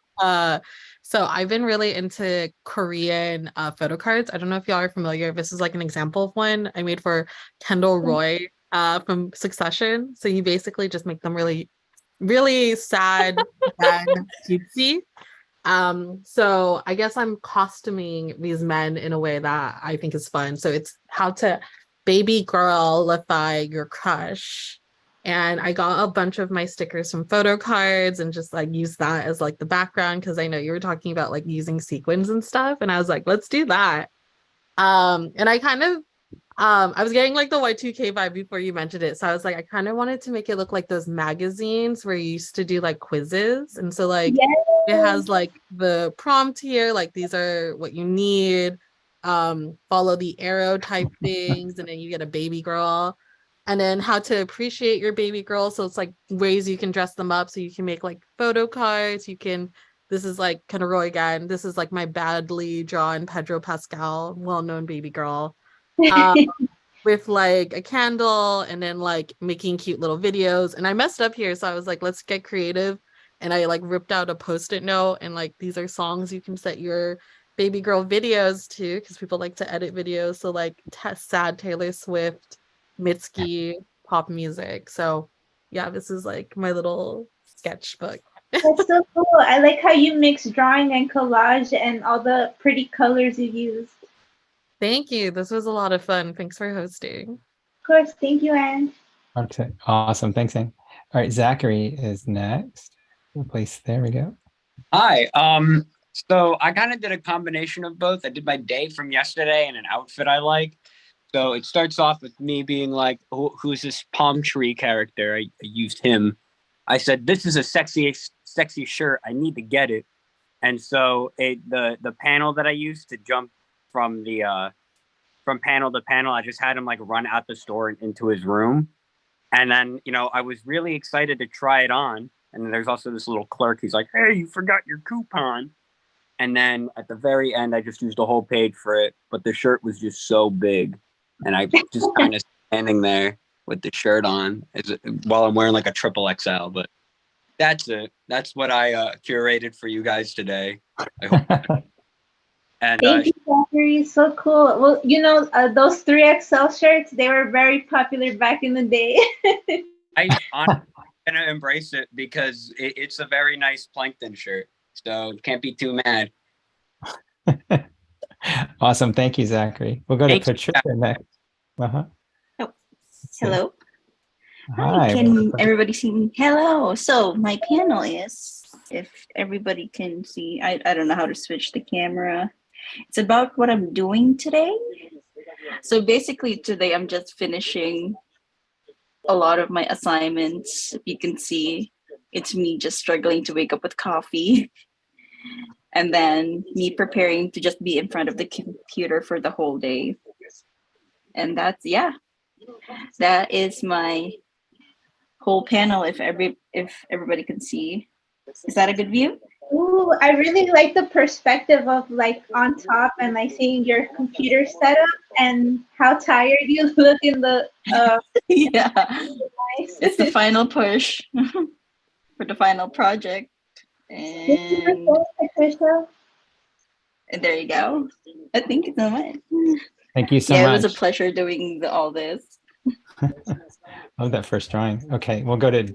So I've been really into Korean photo cards. I don't know if y'all are familiar. This is like an example of one I made for Kendall Roy from Succession. So you basically just make them really, really sad and cutesy. So I guess I'm costuming these men in a way that I think is fun. So it's how to baby girlify your crush. And I got a bunch of my stickers from photo cards and just like use that as like the background, because I know you were talking about like using sequins and stuff. And I was like, let's do that. And I kind of I was getting like the Y2K vibe before you mentioned it. So I was like, I kind of wanted to make it look like those magazines where you used to do like quizzes. And so like it has like the prompt here, like these are what you need. Follow the arrow type things, and then you get a baby girl. And then how to appreciate your baby girl. So it's like ways you can dress them up. So you can make like photo cards. You can, this is like kind of Roy again. This is like my badly drawn Pedro Pascal, well-known baby girl. With like a candle, and then like making cute little videos. And I messed up here. So I was like, let's get creative. And I like ripped out a post-it note, and like, these are songs you can set your baby girl videos to, because people like to edit videos. So like sad Taylor Swift, Mitski, pop music. So yeah, this is like my little sketchbook. that's so cool. I like how you mix drawing and collage and all the pretty colors you used. Thank you. This was a lot of fun. Thanks for hosting. Of course. Thank you, Anne. Okay, awesome. Thanks, Ang. All right, Zachary is next. Place, there we go. Hi. So I kind of did a combination of both. I did my day from yesterday and an outfit I like. So it starts off with me being like, who's this palm tree character? I used him. I said, this is a sexy shirt. I need to get it. And so the panel that I used to jump from panel to panel, I just had him like run out the store and into his room. And then, I was really excited to try it on. And then there's also this little clerk. He's like, hey, you forgot your coupon. And then at the very end, I just used a whole page for it, but the shirt was just so big. And I just kind of standing there with the shirt on while I'm wearing like a triple XL. But that's it. That's what I curated for you guys today. I hope. And Thank you, Zachary. So cool. Well, you know, those 3XL shirts, they were very popular back in the day. I'm gonna embrace it because it's a very nice plankton shirt. So can't be too mad. Awesome. Thank you, Zachary. We'll go to Thank you. Patricia next. Uh-huh. Oh, hello. Hi. Can everybody see me? Hello. So my panel is, if everybody can see, I don't know how to switch the camera. It's about what I'm doing today. So basically today I'm just finishing a lot of my assignments. If you can see, it's me just struggling to wake up with coffee. And then me preparing to just be in front of the computer for the whole day. And that's, yeah, that is my whole panel. If everybody can see, is that a good view? Ooh, I really like the perspective of like on top and like seeing your computer setup and how tired you look in the Yeah, it's the final push for the final project. And there you go. I think it's so much. Thank you so Yeah, much. it was a pleasure doing all this. Love that first drawing. Okay, we'll go to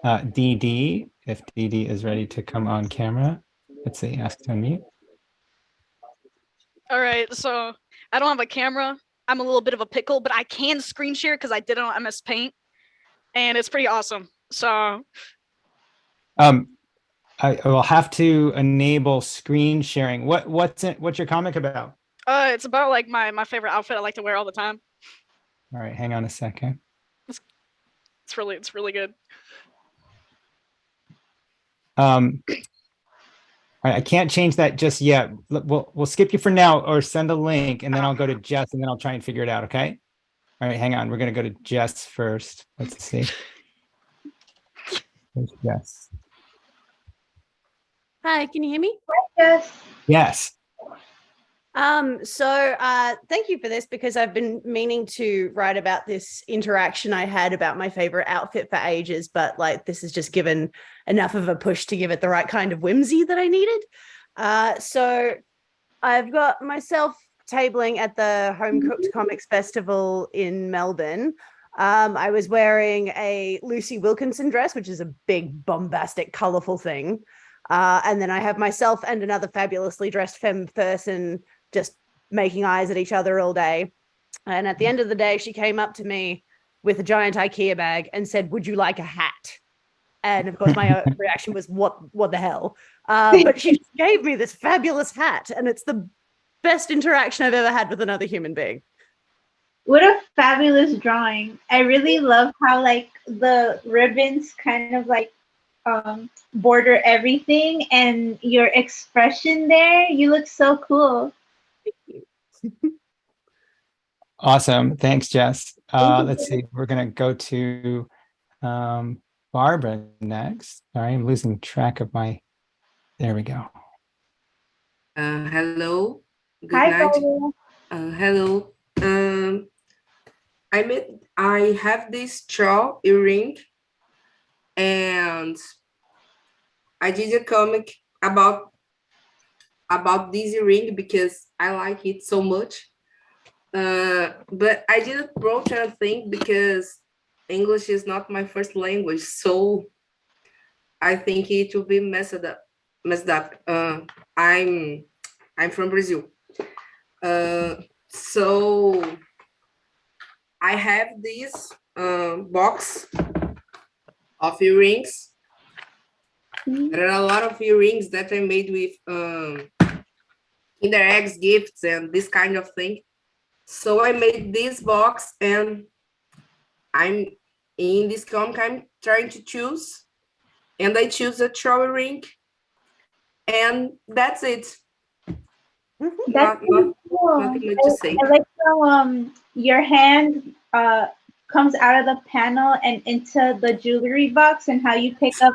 DD, if DD is ready to come on camera. Let's see, ask to unmute. All right, so I don't have a camera. I'm a little bit of a pickle, but I can screen share because I did it on MS Paint, and it's pretty awesome. So I will have to enable screen sharing. What's your comic about? it's about like my favorite outfit I like to wear all the time. All right, hang on a second. It's really good. All right, I can't change that just yet. We'll skip you for now, or send a link, and then I'll go to Jess, and then I'll try and figure it out. Okay. All right, hang on. We're gonna go to Jess first. Let's see. There's Jess. Hi, can you hear me? Yes. Yes. Thank you for this, because I've been meaning to write about this interaction I had about my favorite outfit for ages, but like this has just given enough of a push to give it the right kind of whimsy that I needed. So I've got myself tabling at the Home Cooked Comics Festival in Melbourne. I was wearing a Lucy Wilkinson dress, which is a big, bombastic, colorful thing. And then I have myself and another fabulously dressed femme person just making eyes at each other all day. And at the end of the day, she came up to me with a giant IKEA bag and said, "Would you like a hat?" And of course, my reaction was, what the hell? But she gave me this fabulous hat, and it's the best interaction I've ever had with another human being. What a fabulous drawing. I really love how like the ribbons kind of like border everything, and your expression there. You look so cool. Thank you. Awesome. Thanks, Jess. Let's see. We're going to go to Barbara next. Sorry, I'm losing track of my. There we go. Hello. Good Hi, night. Barbara. Hello. I have this straw earring, and I did a comic about this earring because I like it so much. But I didn't wrote anything because English is not my first language, so I think it will be messed up. I'm from Brazil, so I have this box of earrings. There are a lot of earrings that I made with Kinder Eggs gifts and this kind of thing. So I made this box, and I'm in this comic, I'm trying to choose, and I choose a straw earring, and that's it. That's cool. Nothing much to say. I like how your hand comes out of the panel and into the jewelry box, and how you pick up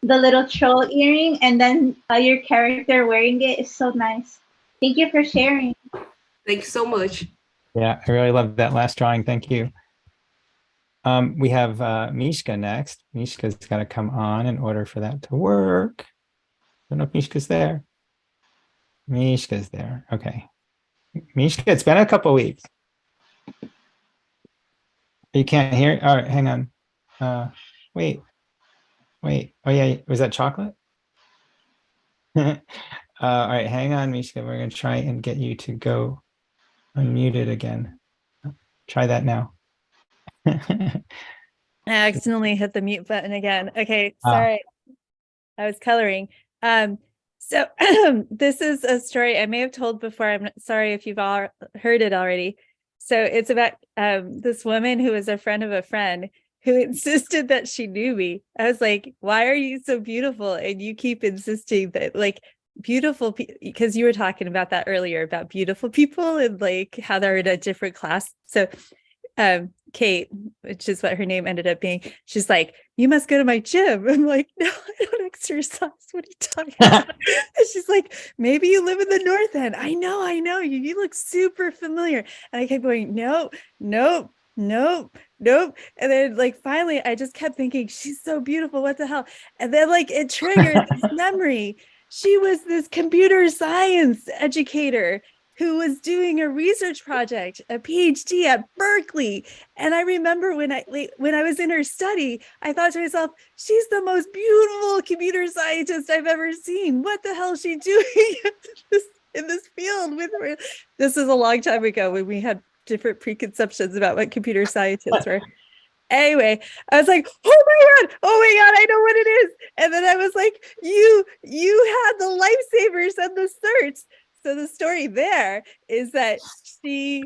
the little troll earring, and then your character wearing it is so nice. Thank you for sharing. Thank you so much. Yeah, I really love that last drawing. Thank you. We have Mishka next. Mishka's got to come on in order for that to work. I don't know if Mishka's there. Mishka's there. Okay. Mishka, it's been a couple weeks. You can't hear? All right, hang on. Wait. Oh yeah, was that chocolate? All right, hang on, Mishka. We're gonna try and get you to go unmuted again. Try that now. I accidentally hit the mute button again. Okay, Ah. sorry. I was coloring. So this is a story I may have told before. I'm sorry if you've all heard it already. So it's about this woman who was a friend of a friend who insisted that she knew me. I was like, why are you so beautiful? And you keep insisting that, like, beautiful people, because you were talking about that earlier about beautiful people and like how they're in a different class. So Kate, which is what her name ended up being, she's like, you must go to my gym. I'm like, no, I don't exercise. What are you talking about? And she's like, maybe you live in the North End. I know. You look super familiar. And I kept going, nope. And then like finally I just kept thinking, she's so beautiful. What the hell? And then like it triggered this memory. She was this computer science educator who was doing a research project, a PhD at Berkeley. And I remember when I was in her study, I thought to myself, she's the most beautiful computer scientist I've ever seen. What the hell is she doing in this field with her? This is a long time ago when we had different preconceptions about what computer scientists were. Anyway, I was like, oh my God, I know what it is. And then I was like, you had the lifesavers and the certs. So the story there is that she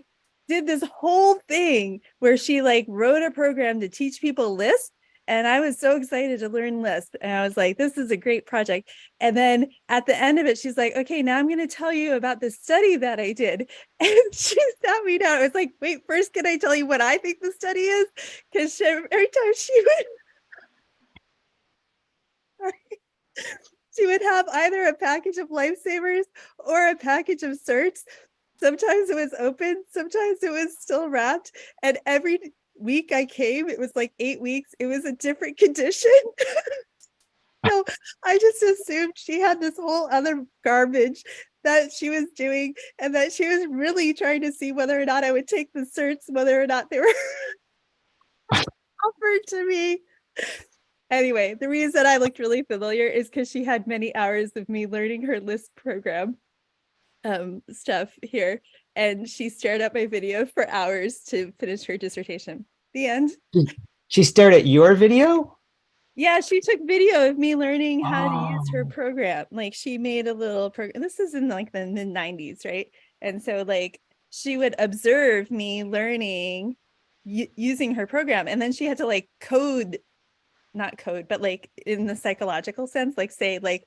did this whole thing where she like wrote a program to teach people Lisp. And I was so excited to learn Lisp. And I was like, this is a great project. And then at the end of it, she's like, okay, now I'm going to tell you about the study that I did. And she sat me down. I was like, wait, first, can I tell you what I think the study is? Because every time she would have either a package of lifesavers or a package of certs. Sometimes it was open, sometimes it was still wrapped. And every week I came, it was like 8 weeks, it was a different condition. So I just assumed she had this whole other garbage that she was doing and that she was really trying to see whether or not I would take the certs, whether or not they were offered to me. Anyway, the reason I looked really familiar is because she had many hours of me learning her Lisp program stuff here. And she stared at my video for hours to finish her dissertation. The end. She stared at your video? Yeah, she took video of me learning how to use her program. Like she made a little program. This is in like the mid-90s, right? And so like she would observe me learning using her program. And then she had to like not code, but like in the psychological sense, like say like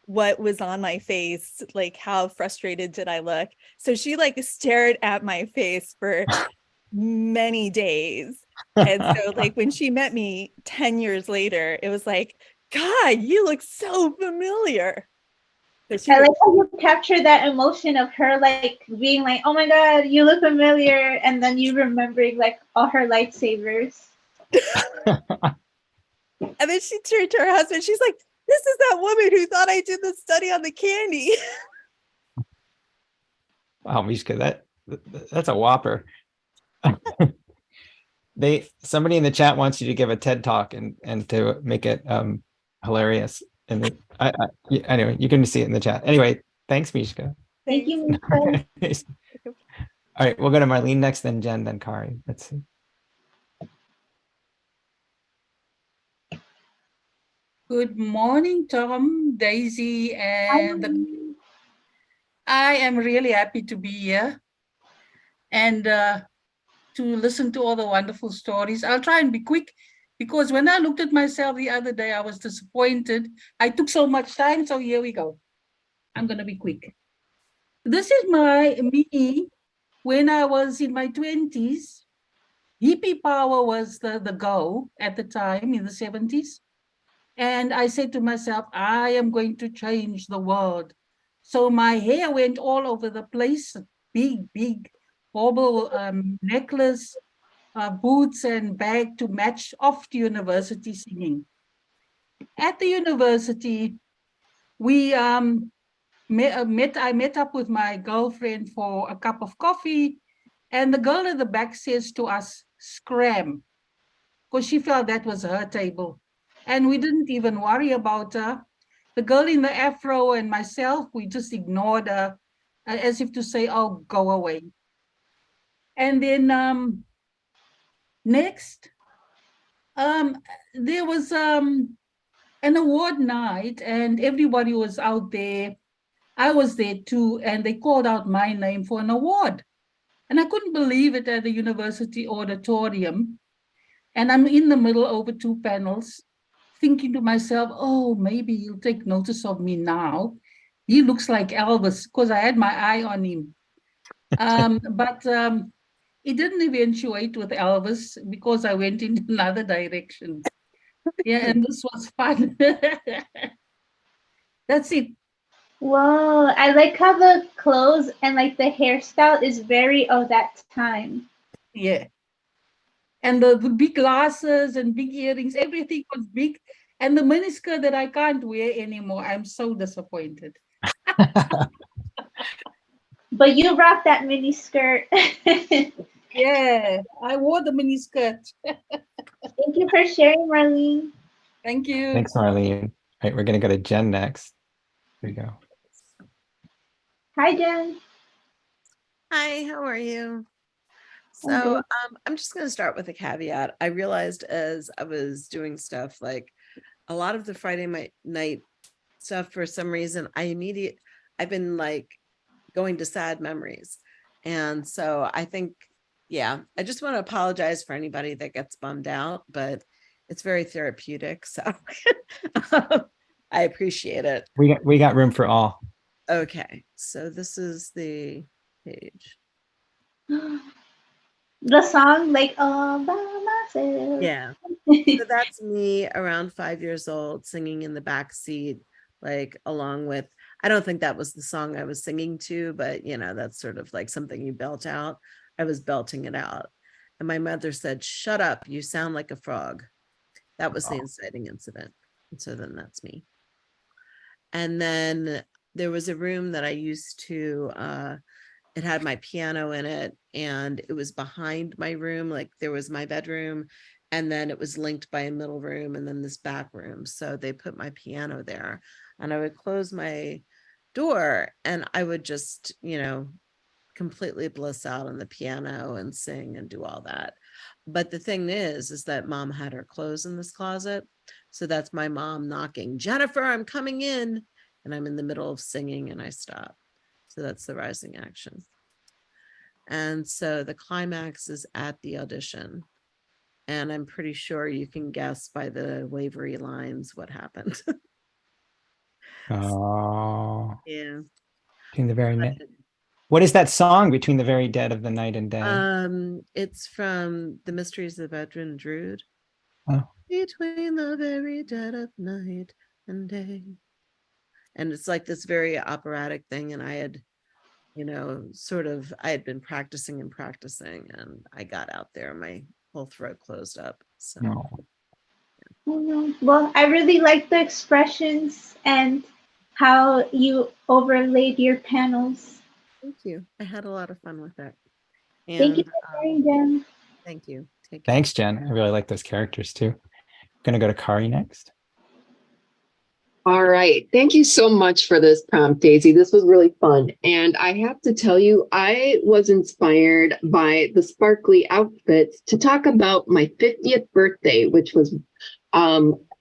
what was on my face, like how frustrated did I look? So she like stared at my face for many days. And so like when she met me 10 years later, it was like, God, you look so familiar. I like how you capture that emotion of her like being like, oh my God, you look familiar. And then you remembering like all her lifesavers. And then she turned to her husband. She's like, this is that woman who thought I did the study on the candy. Wow, Mishka, that's a whopper. Somebody in the chat wants you to give a TED talk and to make it hilarious. And anyway, you can see it in the chat. Anyway, thanks, Mishka. Thank you, Mishka. All right, we'll go to Marlene next, then Jen, then Kari. Let's see. Good morning, Tom, Daisy, and I am really happy to be here and to listen to all the wonderful stories. I'll try and be quick because when I looked at myself the other day, I was disappointed. I took so much time, so here we go. I'm going to be quick. This is me when I was in my 20s. Hippie power was the go at the time in the 70s. And I said to myself, I am going to change the world. So my hair went all over the place, big bauble necklace, boots and bag to match off to university singing. At the university, we I met up with my girlfriend for a cup of coffee, and the girl at the back says to us, scram, because she felt that was her table. And we didn't even worry about her. The girl in the afro and myself, we just ignored her as if to say, oh, go away. And then next, there was an award night and everybody was out there. I was there too, and they called out my name for an award. And I couldn't believe it at the university auditorium. And I'm in the middle over two panels, thinking to myself, oh, maybe he'll take notice of me now. He looks like Elvis, because I had my eye on him. But it didn't eventuate with Elvis because I went in another direction. Yeah, and this was fun. That's it. Wow, I like how the clothes and like the hairstyle is very of that time. Yeah. And the big glasses and big earrings, everything was big. And the miniskirt that I can't wear anymore. I'm so disappointed. But you rocked that mini skirt. Yeah, I wore the miniskirt. Thank you for sharing, Marlene. Thank you. Thanks, Marlene. All right, we're going to go to Jen next. Here we go. Hi, Jen. Hi, how are you? I'm So good. I'm just going to start with a caveat. I realized as I was doing stuff, like a lot of the Friday night stuff, for some reason, I've been like going to sad memories. And so I think, yeah, I just want to apologize for anybody that gets bummed out, but it's very therapeutic. So I appreciate it. We got room for all. Okay, so this is the page. The song, like, all by myself. Yeah. So that's me around 5 years old singing in the back seat, like along with, I don't think that was the song I was singing to, but you know, that's sort of like something you belt out. I was belting it out. And my mother said, shut up, you sound like a frog. That was the inciting incident. And so then that's me. And then there was a room that I used to, it had my piano in it and it was behind my room. Like there was my bedroom and then it was linked by a middle room and then this back room. So they put my piano there and I would close my door and I would just, you know, completely bliss out on the piano and sing and do all that. But the thing is that mom had her clothes in this closet. So that's my mom knocking, Jennifer, I'm coming in. And I'm in the middle of singing and I stop. So that's the rising action. And so the climax is at the audition. And I'm pretty sure you can guess by the wavery lines what happened. Oh. Yeah. Between the very night. What is that song, Between the Very Dead of the Night and Day? It's from The Mysteries of Edwin Drood. Oh. Between the very dead of night and day. And it's like this very operatic thing. And I had, you know, I had been practicing and I got out there, my whole throat closed up. So. No. Well, I really like the expressions and how you overlaid your panels. Thank you. I had a lot of fun with it. And, thank you for sharing, Jen. Thank you. Take care. Thanks, Jen. I really like those characters too. I'm going to go to Kari next. All right. Thank you so much for this prompt, Daisy. This was really fun. And I have to tell you, I was inspired by the sparkly outfits to talk about my 50th birthday, which was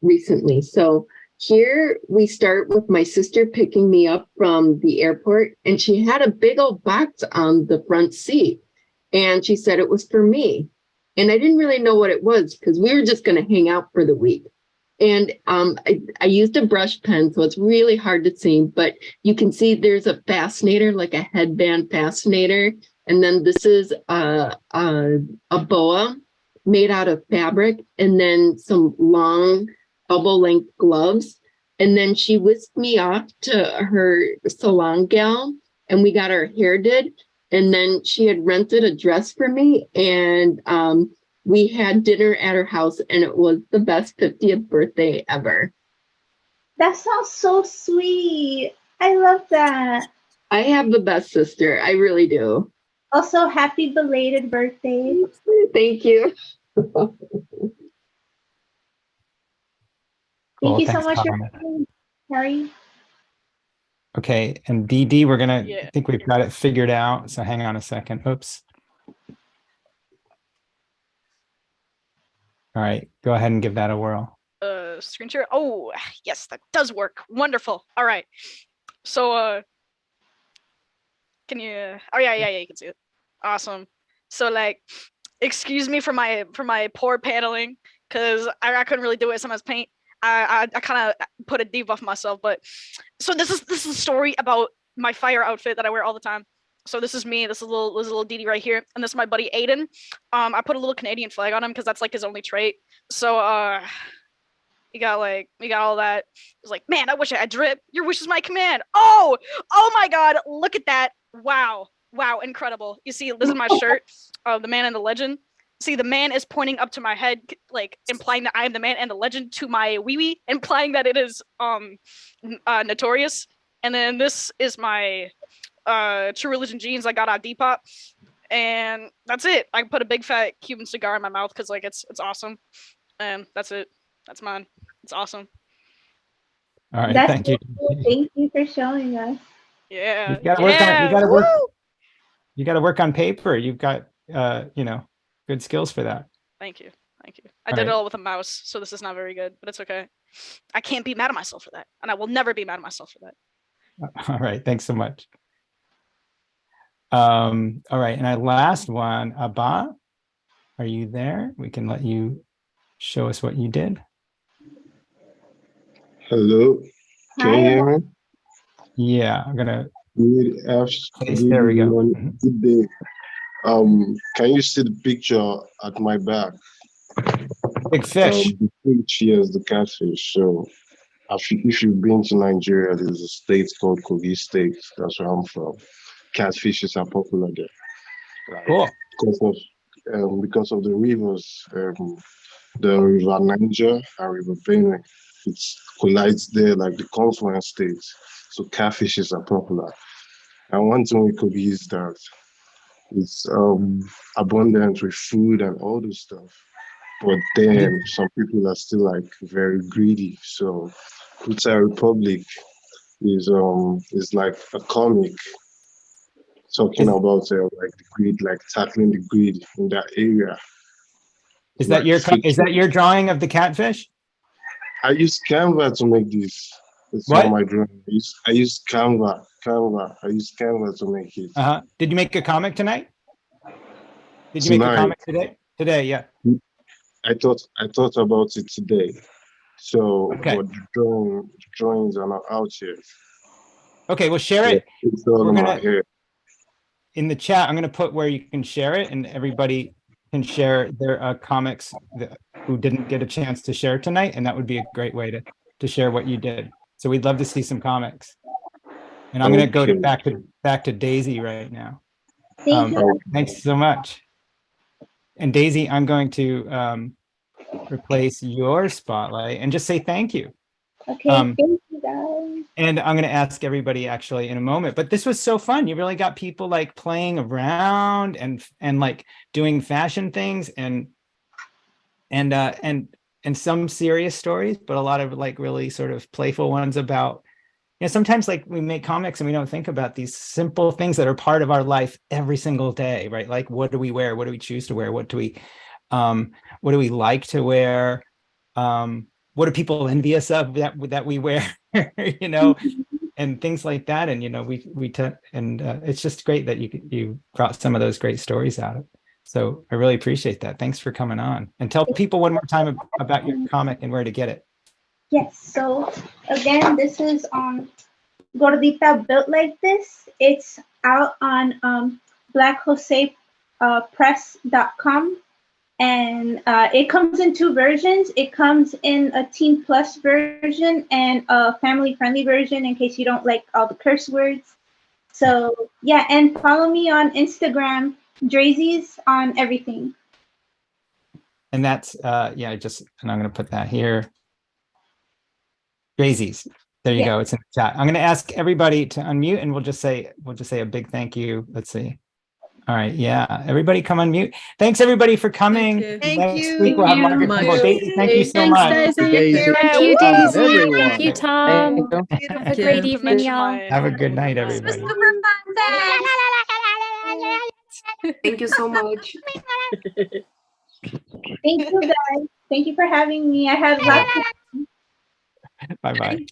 recently. So here we start with my sister picking me up from the airport, and she had a big old box on the front seat. And she said it was for me. And I didn't really know what it was because we were just going to hang out for the week. And I used a brush pen, so it's really hard to see, but you can see there's a fascinator, like a headband fascinator. And then this is a boa made out of fabric, and then some long elbow length gloves. And then she whisked me off to her salon gal and we got our hair did. And then she had rented a dress for me and we had dinner at her house and it was the best 50th birthday ever. That sounds so sweet. I love that. I have the best sister. I really do. Also, happy belated birthday. Thank you. Thank you so Thanks, much for Tom. coming, Harry. Okay, and DD, we're gonna, Yeah. I think we've got it figured out. So hang on a second. Oops. All right, go ahead and give that a whirl. Screen share. Oh, yes, that does work. Wonderful. All right. So, can you? Oh yeah, you can see it. Awesome. So like, excuse me for my poor paneling, cause I couldn't really do it. Some paint. I kind of put a debuff myself, but so this is a story about my fire outfit that I wear all the time. So this is me. This is a little Didi right here, and this is my buddy Aiden. I put a little Canadian flag on him because that's like his only trait. So we got all that. It was like, man, I wish I had drip. Your wish is my command. Oh my God, look at that. Wow, incredible. You see, this is my shirt of the man and the legend. See, the man is pointing up to my head, like implying that I am the man and the legend to my wee-wee, implying that it is notorious. And then this is my True Religion jeans I got on Depop. And that's it. I put a big fat Cuban cigar in my mouth because like it's awesome. And that's it. That's mine. It's awesome. All right, That's thank you. cool. Thank you for showing us. Yeah. You gotta work on, you gotta work on paper. You've got good skills for that. Thank you. I did right. it all with a mouse, so this is not very good, but it's okay. I can't be mad at myself for that, and I will never be mad at myself for that. All right, thanks so much. All right, and our last one, Abba, are you there? We can let you show us what you did. Hello, can you hear me? Yeah, I'm gonna. There we go. Good day. Can you see the picture at my back? Big fish. The fish, yes, the catfish. So, if you've been to Nigeria, there's a state called Kogi State. That's where I'm from. Catfishes are popular there. Cool. Because of the rivers, the River Niger and River Benue, it collides there like the confluence states. So catfishes are popular. And one thing with Kogi is that it's abundant with food and all this stuff. But then some people are still like very greedy. So Kuta Republic is like a comic talking about like the greed, like tackling the greed in that area. Is that your drawing of the catfish? I used Canva to make this. It's what? Not my drawing. I used Canva. I used Canva to make it. Did you make a comic tonight? Did you make a comic today? Today, yeah. I thought about it today. So, okay. But the drawings are not out yet. Okay, well, share it. It's all in my head. In the chat, I'm going to put where you can share it, and everybody can share their comics who didn't get a chance to share tonight, and that would be a great way to share what you did. So we'd love to see some comics. And I'm going to go back to Daisy right now. Thanks so much. And Daisy, I'm going to replace your spotlight and just say thank you. Okay, thank you guys. And I'm going to ask everybody actually in a moment, but this was so fun. You really got people like playing around and like doing fashion things and some serious stories, but a lot of like really sort of playful ones about, sometimes like we make comics and we don't think about these simple things that are part of our life every single day, right? Like, what do we wear? What do we choose to wear? What do we like to wear? What do people envy us of that we wear, and things like that. And, it's just great that you brought some of those great stories out. So I really appreciate that. Thanks for coming on, and tell people one more time about your comic and where to get it. Yes, so again, this is on Gordita Built Like This. It's out on blackjosepress.com. And it comes in 2 versions. It comes in a Teen Plus version and a family-friendly version in case you don't like all the curse words. So yeah, and follow me on Instagram, Daisy's on everything. And that's yeah, and I'm gonna put that here. Daisy's. There you Yeah. go. It's in the chat. I'm gonna ask everybody to unmute and we'll just say a big thank you. Let's see. All right, yeah. Everybody come unmute. Thanks everybody for coming. Thank Next you. week we'll have Thank you Margaret so Kimball. much. Daisy, thank you so Thanks, much. Daisy. Daisy. Thank you, Tom, Daisy. everyone. Thank you, Tom. Beautiful. Have a great evening, y'all. Have a good night, everybody. Thank you so much. Thank you guys. Thank you for having me. I had lots of Bye-bye.